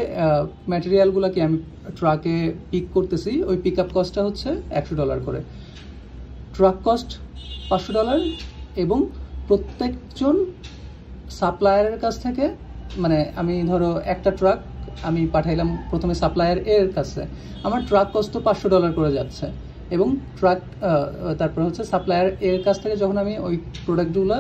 ম্যাটেরিয়ালগুলোকে আমি ট্রাকে পিক করতেছি ওই পিক আপ কস্টটা হচ্ছে $100 করে। ট্রাক কস্ট $500 এবং প্রত্যেকজন সাপ্লায়ারের কাছ থেকে, মানে আমি ধরো একটা ট্রাক আমি পাঠাইলাম প্রথমে সাপ্লায়ার এর কাছে, আমার ট্রাক কস্ট তো $500 করে যাচ্ছে, এবং ট্রাক তারপর হচ্ছে সাপ্লায়ার এর কাছ থেকে যখন আমি ওই প্রোডাক্টগুলো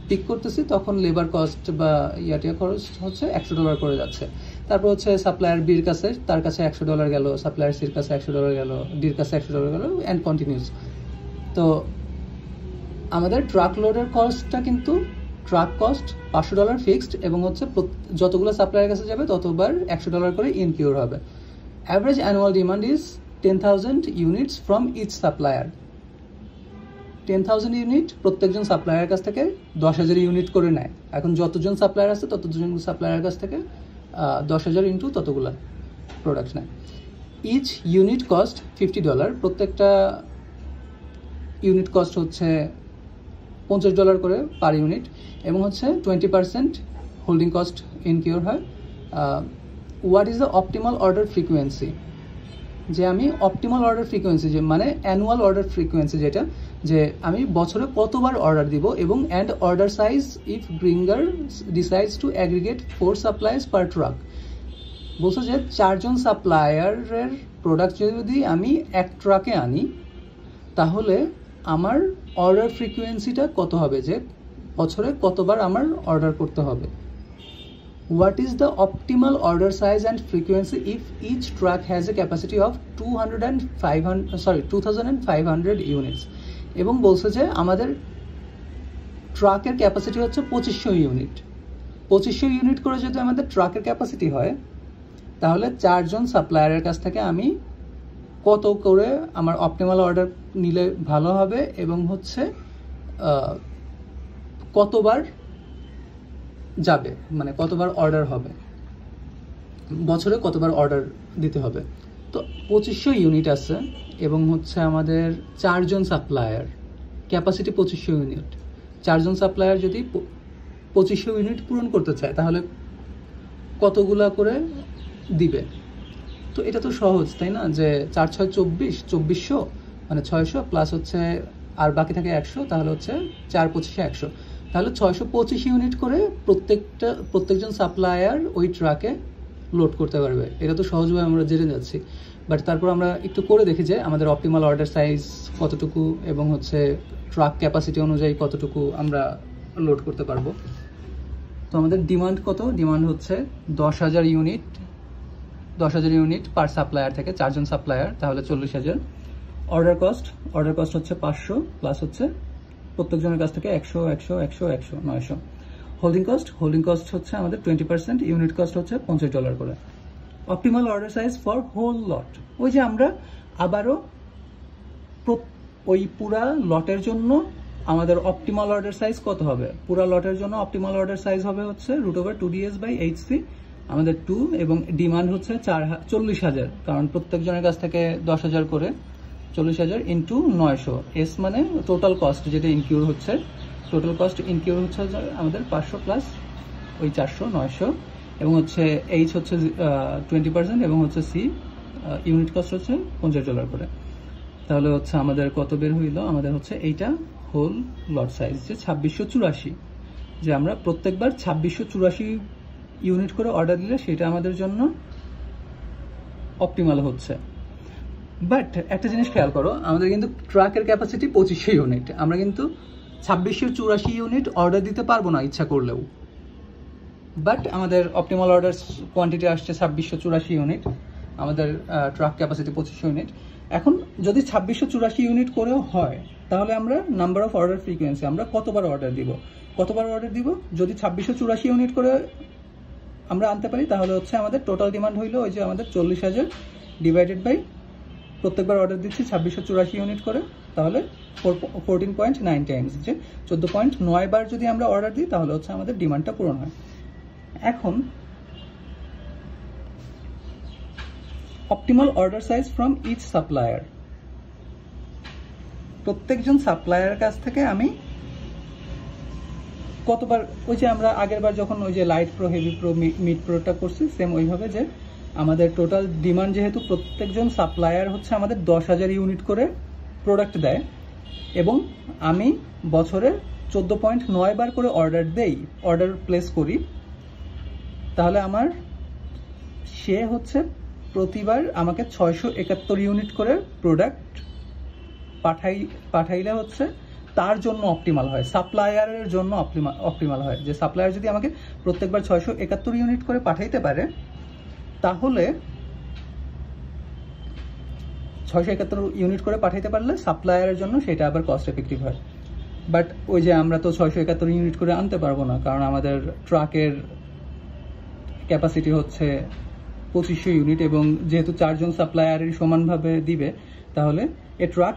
পিক করতেছি তখন লেবার কস্ট বা ইয়াটিয়া খরচ হচ্ছে $100 করে যাচ্ছে। তারপর হচ্ছে সাপ্লায়ার বির কাছে, তার কাছে $100 গেল, সাপ্লায়ার সির কাছে $100 গেল, ডির কাছে $100 গেল, অ্যান্ড কন্টিনিউস। তো আমাদের ট্রাক লোডের কস্টটা কিন্তু ট্রাক কস্ট $500 ফিক্সড, এবং হচ্ছে যতগুলো সাপ্লায়ারের কাছে যাবে ততবার $100 করে ইনকিউর হবে। Average annual demand is 10,000 units from each supplier. 10,000 unit প্রত্যেকজন সাপ্লায়ারের কাছ থেকে 10,000 ইউনিট করে নেয়। এখন যতজন সাপ্লায়ার আছে ততজন সাপ্লায়ারের কাছ থেকে 10,000 ইন্টু ততগুলা প্রোডাক্ট নেয়। ইচ ইউনিট কস্ট $50, প্রত্যেকটা ইউনিট কস্ট হচ্ছে $50 করে পার ইউনিট, এবং হচ্ছে 20% হোল্ডিং কস্ট ইনকিউর হয়। What is the optimal order frequency, যে আমি অপটিমাল অর্ডার ফ্রিকোয়েন্সি যে মানে অ্যানুয়াল অর্ডার ফ্রিকোয়েন্সি, যেটা যে আমি বছরে কতবার অর্ডার দিব, এবং and order size if Bringer decides to aggregate 4 suppliers per truck. বলছো যে 4 জন সাপ্লায়ারের প্রোডাক্ট যদি আমি এক ট্রাকে আনি তাহলে আমার অর্ডার ফ্রিকোয়েন্সিটা কত হবে, যে বছরে কতবার আমার অর্ডার করতে হবে। What is the optimal order size and frequency if each truck has a capacity of 2,500 units? এবং বলছে যে আমাদের ট্রাকের ক্যাপাসিটি হচ্ছে 2500 ইউনিট। 2500 ইউনিট করে যদি আমাদের ট্রাকের ক্যাপাসিটি হয় তাহলে 4 জন সাপ্লায়ারের কাছ থেকে আমি কত করে আমার অপটিমাল অর্ডার নিলে ভালো হবে, এবং হচ্ছে কতবার যাবে, মানে কতবার অর্ডার হবে, বছরে কতবার অর্ডার দিতে হবে। তো 2500 ইউনিট আছে, এবং হচ্ছে আমাদের 4 জন সাপ্লায়ার, ক্যাপাসিটি 2500 ইউনিট। 4 জন সাপ্লায়ার যদি 2500 ইউনিট পূরণ করতে চায় তাহলে কতগুলা করে দিবে। তো এটা তো সহজ, তাই না, যে 4 6 24, 2400 মানে 600 প্লাস হচ্ছে আর বাকি থাকে 100, তাহলে হচ্ছে 4 25 100, তাহলে 625 ইউনিট করে প্রত্যেকজন সাপ্লায়ার ওই ট্রাকে লোড করতে পারবে। এটা তো সহজভাবে আমরা জেনে যাচ্ছি, বাট তারপর আমরা একটু করে দেখি যে আমাদের অপটিমাল অর্ডার সাইজ কতটুকু, এবং হচ্ছে ট্রাক ক্যাপাসিটি অনুযায়ী কতটুকু আমরা লোড করতে পারবো। তো আমাদের ডিমান্ড কত, ডিমান্ড হচ্ছে 10,000 ইউনিট পার সাপ্লায়ার থেকে, 4 জন সাপ্লায়ার, তাহলে 40,000। অর্ডার কস্ট হচ্ছে 500 প্লাস হচ্ছে প্রত্যেকজনের কাছ থেকে 100 100 100 100 900। হোল্ডিং কস্ট হচ্ছে আমাদের 20%, ইউনিট কস্ট হচ্ছে $50 করে। Optimal order size for whole lot, ওই যে আমরা আবারও ওই পুরা লটের জন্য আমাদের অপটিমাল অর্ডার সাইজ কত হবে, পুরা লটের জন্য অপটিমাল অর্ডার সাইজ হবে হচ্ছে √2DS/HC, আমাদের 2, এবং ডিমান্ড হচ্ছে 40,000, কারণ প্রত্যেকজনের কাছ থেকে 10,000 করে, 40,000 ইন্টু 900, এস মানে টোটাল কস্ট যেটা ইনকিউর হচ্ছে, টোটাল কস্ট ইনকিউর হচ্ছে আমাদের 500 প্লাস ওই 400 900, এবং হচ্ছে এইচ হচ্ছে 20%, এবং হচ্ছে সি ইউনিট কস্ট হচ্ছে $50 করে। তাহলে হচ্ছে আমাদের কত বের হইল, আমাদের হচ্ছে এইটা হোল লট সাইজ যে 2684, যে আমরা প্রত্যেকবার 2684 ইউনিট করে অর্ডার দিলে সেটা আমাদের জন্য অপটিমাল হচ্ছে। বাট একটা জিনিস খেয়াল করো, আমাদের কিন্তু ট্রাকের ক্যাপাসিটি 2500 ইউনিট, আমরা কিন্তু 2684 ইউনিট অর্ডার দিতে পারবো না ইচ্ছা করলেও। বাট আমাদের অপটিমাল অর্ডার কোয়ান্টিটি আসছে 2684 ইউনিট, আমাদের ট্রাক ক্যাপাসিটি 2500 ইউনিট। এখন যদি 2684 ইউনিট করেও হয় তাহলে আমরা নাম্বার অফ অর্ডার ফ্রিকোয়েন্সি আমরা কতবার অর্ডার দিব, যদি 2684 ইউনিট করে আমরা আনতে পারি তাহলে হচ্ছে আমাদের টোটাল ডিমান্ড হইলো ওই যে আমাদের 40,000 ডিভাইডেড বাই প্রত্যেকবার অর্ডার দিচ্ছি 2684 ইউনিট করে, তাহলে 14.9 টাইমস, যে 14.9 বার যদি আমরা অর্ডার দিই তাহলে হচ্ছে আমাদের ডিমান্ডটা পূরণ হয়। এখন optimal order size from each supplier, প্রত্যেকজন সাপ্লায়ারের কাছ থেকে আমি কতবার, ওই যে আমরা আগের বার যখন ওই যে light pro, heavy pro, mid প্রোটা করছি সেম ওইভাবে, যে আমাদের টোটাল ডিমান্ড যেহেতু প্রত্যেকজন সাপ্লায়ার হচ্ছে আমাদের 10,000 ইউনিট করে প্রোডাক্ট দেয়, এবং আমি বছরে 14.9 বার করে অর্ডার প্লেস করি, তাহলে আমার সে হচ্ছে প্রতিবার আমাকে 671 ইউনিট করে প্রোডাক্ট পাঠাইলে হচ্ছে তার জন্য অপটিমাল হয়, সাপ্লায়ারের জন্য অপটিমাল হয়। যে সাপ্লায়ার যদি আমাকে প্রত্যেকবার 671 ইউনিট করে পাঠাইতে পারে তাহলে 671 ইউনিট করে পাঠাইতে পারলে সাপ্লায়ারের জন্য সেটা আবার কস্ট এফেক্টিভ হয়। বাট ওই যে আমরা তো 671 ইউনিট করে আনতে পারবো না, কারণ আমাদের ট্রাকের ক্যাপাসিটি হচ্ছে 2500 ইউনিট, এবং যেহেতু 4 জন সাপ্লায়ারের সমানভাবে দিবে, তাহলে the truck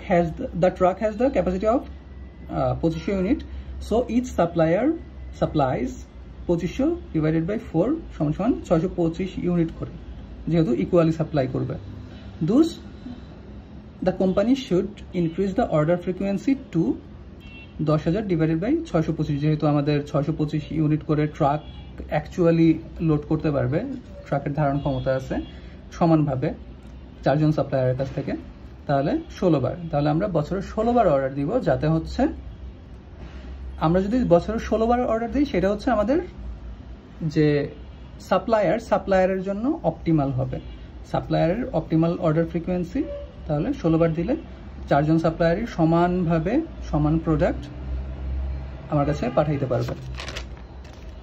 has the capacity of 2500 unit, so each supplier supplies 2500 divided by 4 সমান 625 ইউনিট করে, যেহেতু ইকুয়ালি সাপ্লাই করবে। Thus, the company should increase the order frequency to 10,000 divided by 625, যেহেতু আমাদের 625 ইউনিট করে ট্রাক অ্যাকচুয়ালি লোড করতে পারবে, ট্রাকের ধারণ ক্ষমতা আছে সমানভাবে 4 জন সাপ্লায়ারের কাছ থেকে, তাহলে 16 বার। তাহলে আমরা বছরে 16 বার অর্ডার দিব, যাতে হচ্ছে আমরা যদি বছরে 16 বার অর্ডার দিই, সেটা হচ্ছে আমাদের যে সাপ্লায়ারের জন্য অপটিমাল হবে। সাপ্লায়ারের অপটিমাল অর্ডার ফ্রিকোয়েন্সি তাহলে 16 বার দিলে 4 জন সাপ্লায়ারই সমানভাবে সমান প্রোডাক্ট আমার কাছে পাঠাইতে পারবে।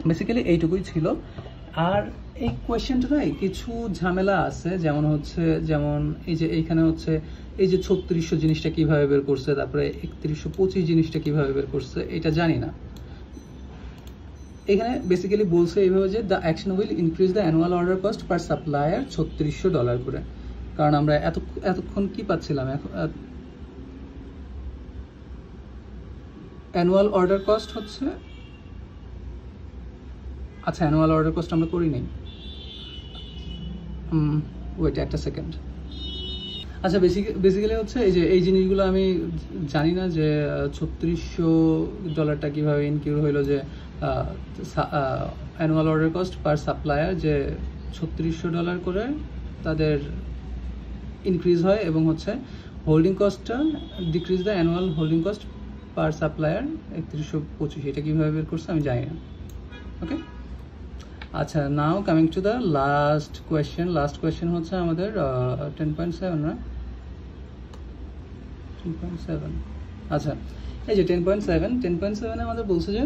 বেসিক্যালি এইটুকুই ছিল। আর এই কোয়েশ্চেনটায় কিছু ঝামেলা আছে, যেমন এই যে এইখানে হচ্ছে এই যে 3600 জিনিসটা কিভাবে বের করছে, তারপরে 3125 জিনিসটা কিভাবে বের করছে, এটা জানি না। এখানে বেসিক্যালি বলছে এইভাবে যে the action will increase the annual order cost per supplier $3600 করে। কারণ আমরা এতক্ষণ কি পাচ্ছিলাম, অ্যানুয়াল অর্ডার কস্ট হচ্ছে, আচ্ছা অ্যানুয়াল অর্ডার কস্ট আমরা করি নাই, ওয়েট একটা সেকেন্ড। আচ্ছা বেসিক্যালি হচ্ছে এই জিনিসগুলো আমি জানি না যে $3600 কিভাবে ইনক্লুড হইলো, যে annual order cost per supplier যে $3600 করে তাদের ইনক্রিজ হয়, এবং হচ্ছে হোল্ডিং কস্টটা decrease the annual holding cost per supplier 3125, এটা কীভাবে বের করছে আমি জানি না। ওকে, আচ্ছা নাও coming to the last question হচ্ছে আমাদের 10.7 না 10.7। আচ্ছা এই যে 10.7 আমাদের বলছে যে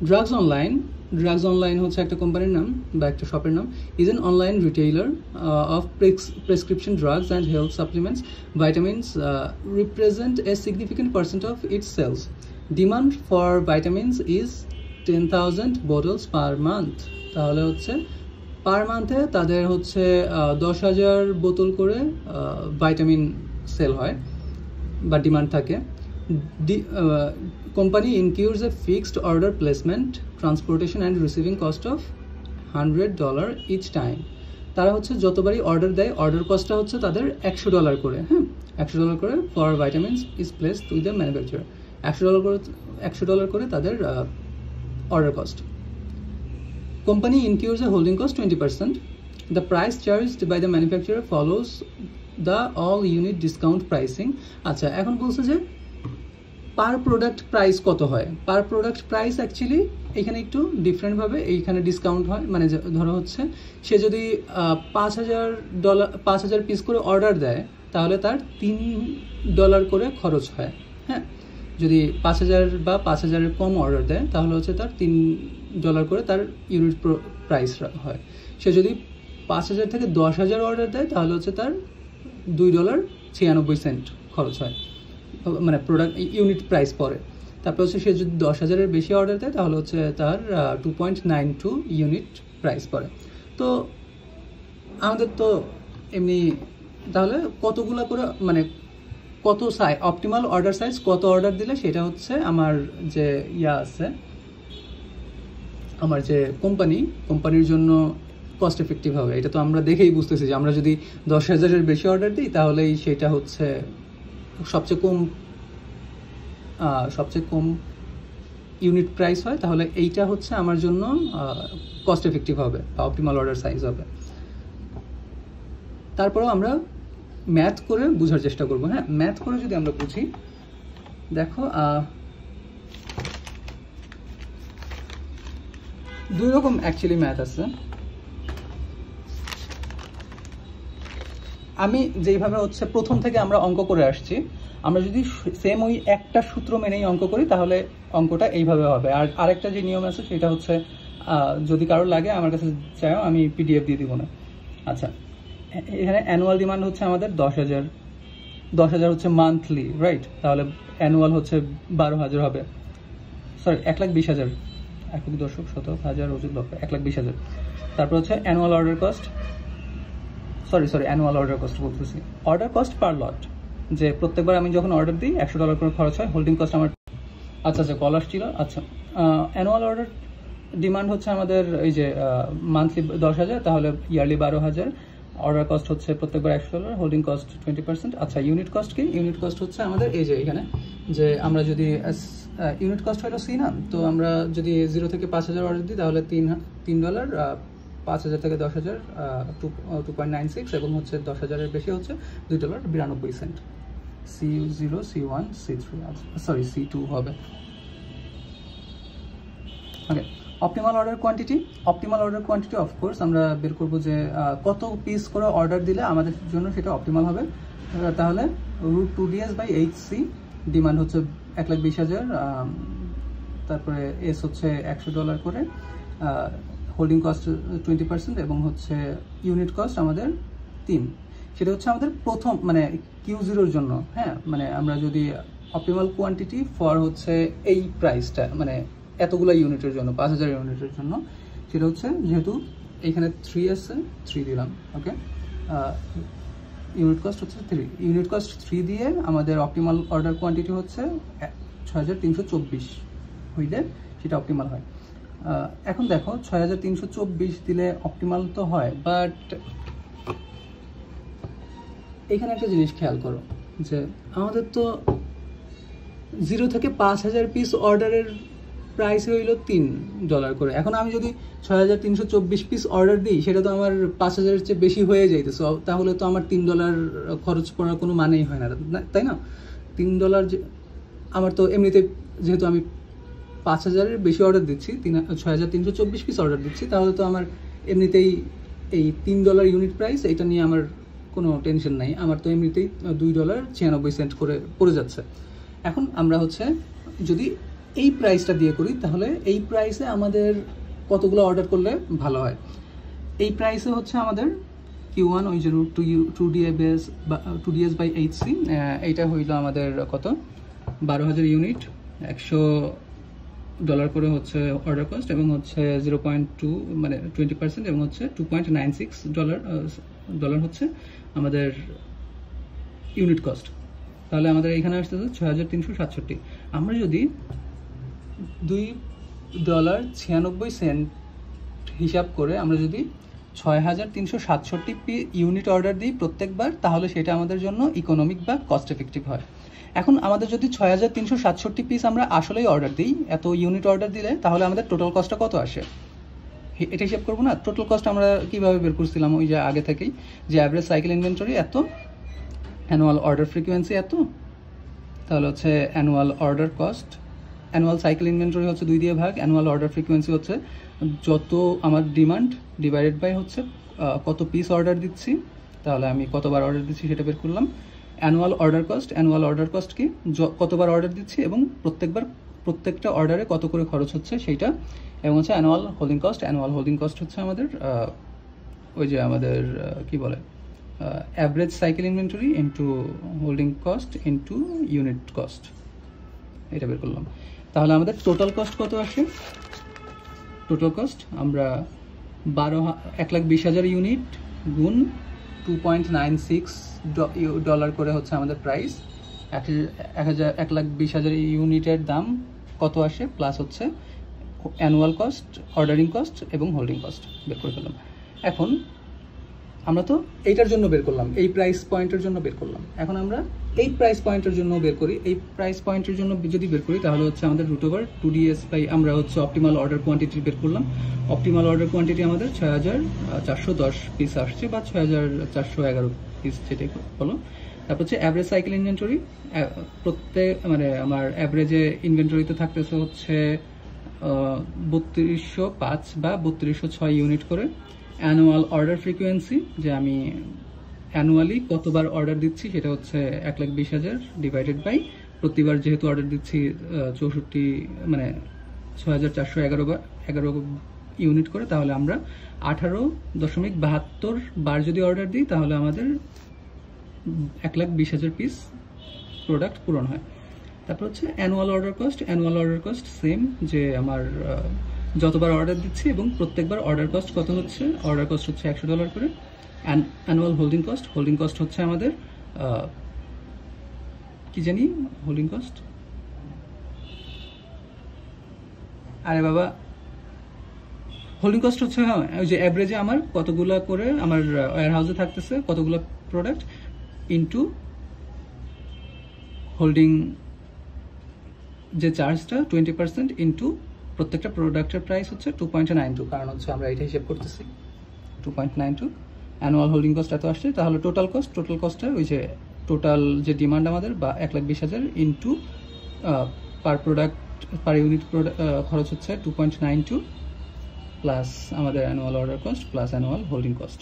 ড্রাগস অনলাইন হচ্ছে একটা কোম্পানির নাম বা একটা শপের নাম, is an online retailer of prescription drugs and health supplements. Vitamins represent a significant percent of its sales. Demand for vitamins is 10,000 bottles per month. তাহলে হচ্ছে পার মান্থে তাদের হচ্ছে 10,000 বোতল করে ভাইটামিন সেল হয় বা ডিমান্ড থাকে। Company incurs a fixed order placement, transportation and receiving cost of $100 each time. তারা হচ্ছে যতবারই অর্ডার দেয়, অর্ডার কস্টটা হচ্ছে তাদের $100 করে, হ্যাঁ $100 করে for vitamins is placed with the manufacturer. $100 করে তাদের order cost. Company incurs a holding cost 20%. The price charged by the manufacturer follows the all unit discount pricing. আচ্ছা এখন বলছে যে পার প্রোডাক্ট প্রাইস কত হয়। পার প্রোডাক্ট প্রাইস অ্যাকচুয়ালি এখানে একটু ডিফারেন্টভাবে এইখানে ডিসকাউন্ট হয়, মানে ধরো হচ্ছে সে যদি $5,000 পিস করে অর্ডার দেয়, তাহলে তার $3 করে খরচ হয়, হ্যাঁ যদি 5,000 বা 5,000-এর কম অর্ডার দেয়, তাহলে হচ্ছে তার $3 করে তার ইউনিট প্রাইস হয়। সে যদি 5,000 থেকে 10,000 অর্ডার দেয়, তাহলে হচ্ছে তার $2.96 খরচ হয়, মানে প্রোডাক্ট ইউনিট প্রাইস পরে। তারপর হচ্ছে সে যদি 10,000-এর বেশি অর্ডার দেয়, তাহলে হচ্ছে তার 2.92 ইউনিট প্রাইস পড়ে। তো আমাদের তো এমনি তাহলে কতগুলো করে, মানে কত অপটিমাল অর্ডার সাইজ, কত অর্ডার দিলে সেটা হচ্ছে আমার যে আছে, আমার যে কোম্পানির জন্য কস্ট এফেক্টিভ হবে। এটা তো আমরা দেখেই বুঝতেছি যে আমরা যদি 10,000-এর বেশি অর্ডার দিই, তাহলেই সেটা হচ্ছে সবচেয়ে কম ইউনিট প্রাইস হয়, তাহলে এইটা হচ্ছে আমার জন্য কস্ট এফেক্টিভ হবে বা অপটিমাল অর্ডার সাইজ হবে। তারপরেও আমরা ম্যাথ করে বোঝার চেষ্টা করবো। হ্যাঁ ম্যাথ করে যদি আমরা বুঝি, দেখো দুই রকম অ্যাকচুয়ালি ম্যাথ আছে। আমি যেইভাবে হচ্ছে প্রথম থেকে আমরা অঙ্ক করে আসছি, আমরা যদি সেম ওই একটা সূত্র মেনেই অঙ্ক করি, তাহলে অঙ্কটা এইভাবে হবে। আর আরেকটা যে নিয়ম আছে সেটা হচ্ছে, যদি কারোর লাগে আমার কাছে চাও, আমি PDF দিয়ে দিব না। আচ্ছা এখানে অ্যানুয়াল ডিমান্ড হচ্ছে আমাদের 10,000, 10,000 হচ্ছে মান্থলি, রাইট? তাহলে অ্যানুয়াল হচ্ছে 12,000 হবে, সরি 1,20,000, 1,10,000 ওজন 1,20,000। তারপর হচ্ছে annual order cost, sorry annual order cost বলতেছি, অর্ডার কস্ট পার লট, যে প্রত্যেকবার আমি যখন অর্ডার দিই $100 করে খরচ হয়, হোল্ডিং কস্ট আমার, আচ্ছা কল আসছিল, আচ্ছা। অ্যানুয়াল অর্ডার ডিমান্ড হচ্ছে আমাদের এই যে মান্থলি 10,000, তাহলে ইয়ারলি 12,000, অর্ডার কস্ট হচ্ছে প্রত্যেকবার $100, হোল্ডিং কস্ট 20%। আচ্ছা ইউনিট কস্ট কি? ইউনিট কস্ট হচ্ছে আমাদের এই যে এখানে, যে আমরা যদি ইউনিট কস্ট হলো সি না, তো আমরা যদি 0 থেকে 5,000 অর্ডার দিই তাহলে $3, 5,000 থেকে 10,000 2.96, এবং হচ্ছে 10,000-এর বেশি হচ্ছে $2.92। C0, C1, C3, sorry C2 হবে। Okay, optimal order quantity, optimal order quantity of course আমরা বের করবো যে কত পিস করে অর্ডার দিলে আমাদের জন্য সেটা অপটিমাল হবে। তাহলে √2DS/HC, ডিমান্ড হচ্ছে 1,20,000, তারপরে এস হচ্ছে $100 করে, হোল্ডিং কস্ট 20%, এবং হচ্ছে ইউনিট কস্ট আমাদের 3। সেটা হচ্ছে আমাদের প্রথম মানে Q0-র জন্য, হ্যাঁ, মানে আমরা যদি অপটিমাল কোয়ান্টিটি ফর হচ্ছে এই প্রাইসটা, মানে এতগুলো ইউনিটের জন্য 5,000 ইউনিটের জন্য, সেটা হচ্ছে যেহেতু এখানে 3 আছে 3 দিলাম, ওকে। ইউনিট কস্ট হচ্ছে 3, ইউনিট কস্ট 3 দিয়ে আমাদের অপটিমাল অর্ডার কোয়ান্টিটি হচ্ছে 6,324 হইলে সেটা অপটিমাল হয়। এখন দেখো 6,324 দিলে অপটিমাল তো হয়, বাট এখানে একটা জিনিস খেয়াল করো যে আমাদের তো 0 থেকে 5,000 পিস অর্ডারের প্রাইস হইল $3 করে। এখন আমি যদি 6,324 পিস অর্ডার দিই, সেটা তো আমার 5,000-এর চেয়ে বেশি হয়ে যাইতেছে, তাহলে তো আমার $3 খরচ করার কোনো মানেই হয় না, তাই না? $3 আমার তো এমনিতে, যেহেতু আমি 5,000-এর বেশি অর্ডার দিচ্ছি, 6,324 পিস অর্ডার দিচ্ছি, তাহলে তো আমার এমনিতেই এই $3 ইউনিট প্রাইস, এটা নিয়ে আমার কোনো টেনশন নাই, আমার তো এমনিতেই $2.96 করে পড়ে যাচ্ছে। এখন আমরা হচ্ছে যদি এই প্রাইসটা দিয়ে করি, তাহলে এই প্রাইসে আমাদের কতগুলো অর্ডার করলে ভালো হয়? এই প্রাইসে হচ্ছে আমাদের Q1 ওই যে √2DS/HC, এইটা হইল আমাদের কত, 12,000 ইউনিট, $100 করে হচ্ছে অর্ডার কস্ট, এবং হচ্ছে 0.2 মানে 20%, এবং হচ্ছে $2.96 হচ্ছে আমাদের ইউনিট কস্ট। তাহলে আমাদের এখানে আসতেছে 6,367। আমরা যদি $2.96 হিসাব করে আমরা যদি 6,367 ইউনিট অর্ডার দিই প্রত্যেকবার, তাহলে সেটা আমাদের জন্য ইকোনমিক বা কস্ট এফেক্টিভ হয়। এখন আমাদের যদি 6,367 পিস আমরা আসলেই অর্ডার দিই, এত ইউনিট অর্ডার দিলে, তাহলে আমাদের টোটাল কস্টটা কত আসে এটা হিসাব করবো না? টোটাল কস্ট আমরা কীভাবে বের করছিলাম, ওই যে আগে থেকেই, যে অ্যাভারেজ সাইকেল ইনভেন্টরি এত, অ্যানুয়াল অর্ডার ফ্রিকোয়েন্সি এত, তাহলে হচ্ছে annual order cost, annual cycle inventory হচ্ছে 2 দিয়ে ভাগ, অ্যানুয়াল অর্ডার ফ্রিকোয়েন্সি হচ্ছে যত আমার ডিমান্ড ডিভাইডেড বাই হচ্ছে কত পিস অর্ডার দিচ্ছি, তাহলে আমি কতবার অর্ডার দিচ্ছি সেটা বের করলাম। Annual order cost, annual order cost কি, কতবার অর্ডার দিচ্ছি এবং প্রত্যেকটা অর্ডারে কত করে খরচ হচ্ছে সেইটা, এবং হচ্ছে annual holding cost. Annual holding cost হচ্ছে আমাদের ওই যে আমাদের কি বলে, average cycle inventory into holding cost into unit cost, এটা বের করলাম। তাহলে আমাদের টোটাল কস্ট কত আসে? টোটাল কস্ট আমরা 1,20,000 ইউনিট গুণ $2.96 করে হচ্ছে আমাদের প্রাইস, 1,20,000 ইউনিটের দাম কত আসে, প্লাস হচ্ছে অ্যানুয়াল কস্ট, অর্ডারিং কস্ট এবং হোল্ডিং কস্ট বের করে ফেললাম। এখন আমরা তো এইটার জন্য বের করলাম, এই প্রাইস পয়েন্টের জন্য বের করলাম। এখন আমরা এই প্রাইস পয়েন্টের জন্য বের করি, এই প্রাইস পয়েন্টের জন্য যদি বের করি, তাহলে হচ্ছে আমাদের √2DS বাই আমরা হচ্ছে অপটিমাল অর্ডার কোয়ান্টিটি বের করলাম। অপটিমাল অর্ডার কোয়ান্টিটি আমাদের 6,410 পিস আসছে, বা 6,411 পিস যেটাই হলো। তারপর হচ্ছে অ্যাভারেজ সাইকেল ইনভেন্টরি, প্রত্যেক মানে আমার অ্যাভারেজে ইনভেন্টরিতে থাকতেছে হচ্ছে 3,205 বা 3,206 ইউনিট করে। অ্যানুয়াল অর্ডার ফ্রিকোয়েন্সি, যে আমি অ্যানুয়ালি কতবার অর্ডার দিচ্ছি, সেটা হচ্ছে 1,20,000 ডিভাইডেড বাই প্রতিবার যেহেতু অর্ডার দিচ্ছি 64 মানে 6,411 ইউনিট করে, তাহলে আমরা 18.72 বার যদি অর্ডার দিই তাহলে আমাদের 1,20,000 পিস প্রোডাক্ট পূরণ হয়। তারপর হচ্ছে annual order cost. Annual order cost same, যে আমার যতবার অর্ডার দিচ্ছি এবং প্রত্যেকবার অর্ডার কস্ট কত হচ্ছে, অর্ডার কস্ট হচ্ছে $100 করে। Annual holding cost, holding cost হচ্ছে আমাদের কি জানি হোল্ডিং কস্ট, আরে বাবা, হোল্ডিং কস্ট হচ্ছে হ্যাঁ ওই যে অ্যাভারেজে আমার কতগুলো করে আমার ওয়্যার হাউসে থাকতেছে কতগুলো প্রোডাক্ট ইনটু হোল্ডিং যে চার্জটা 20% ইনটু প্রত্যেকটা প্রোডাক্টের প্রাইস হচ্ছে 2.92, কারণ হচ্ছে আমরা এটা হিসেব করতেছি 2.92 অ্যানুয়াল হোল্ডিং কস্ট এত আসছে। তাহলে টোটাল কস্টটা ওই যে টোটাল যে ডিমান্ড আমাদের বা 1,20,000 ইনটু পার প্রোডাক্ট পার ইউনিট খরচ হচ্ছে 2.92 প্লাস আমাদের annual order cost plus annual holding cost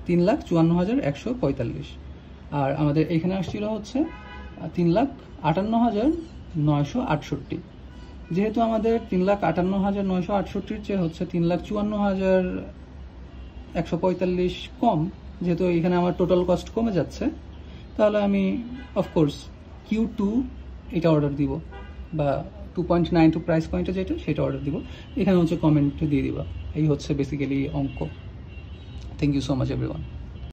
3,54,145। আর আমাদের এখানে আসছিল হচ্ছে 3,58,968। যেহেতু আমাদের 3,58,968 চেয়ে হচ্ছে 3,54,145 কম, যেহেতু এখানে আমার টোটাল কস্ট কমে যাচ্ছে, তাহলে আমি অফকোর্স Q2 এটা অর্ডার দিব বা 2.92 প্রাইস পয়েন্টে যেটা সেটা অর্ডার দিব। এখানে হচ্ছে কমেন্ট দিয়ে দিবা। এই হচ্ছে বেসিক্যালি অঙ্ক। Thank you so much everyone.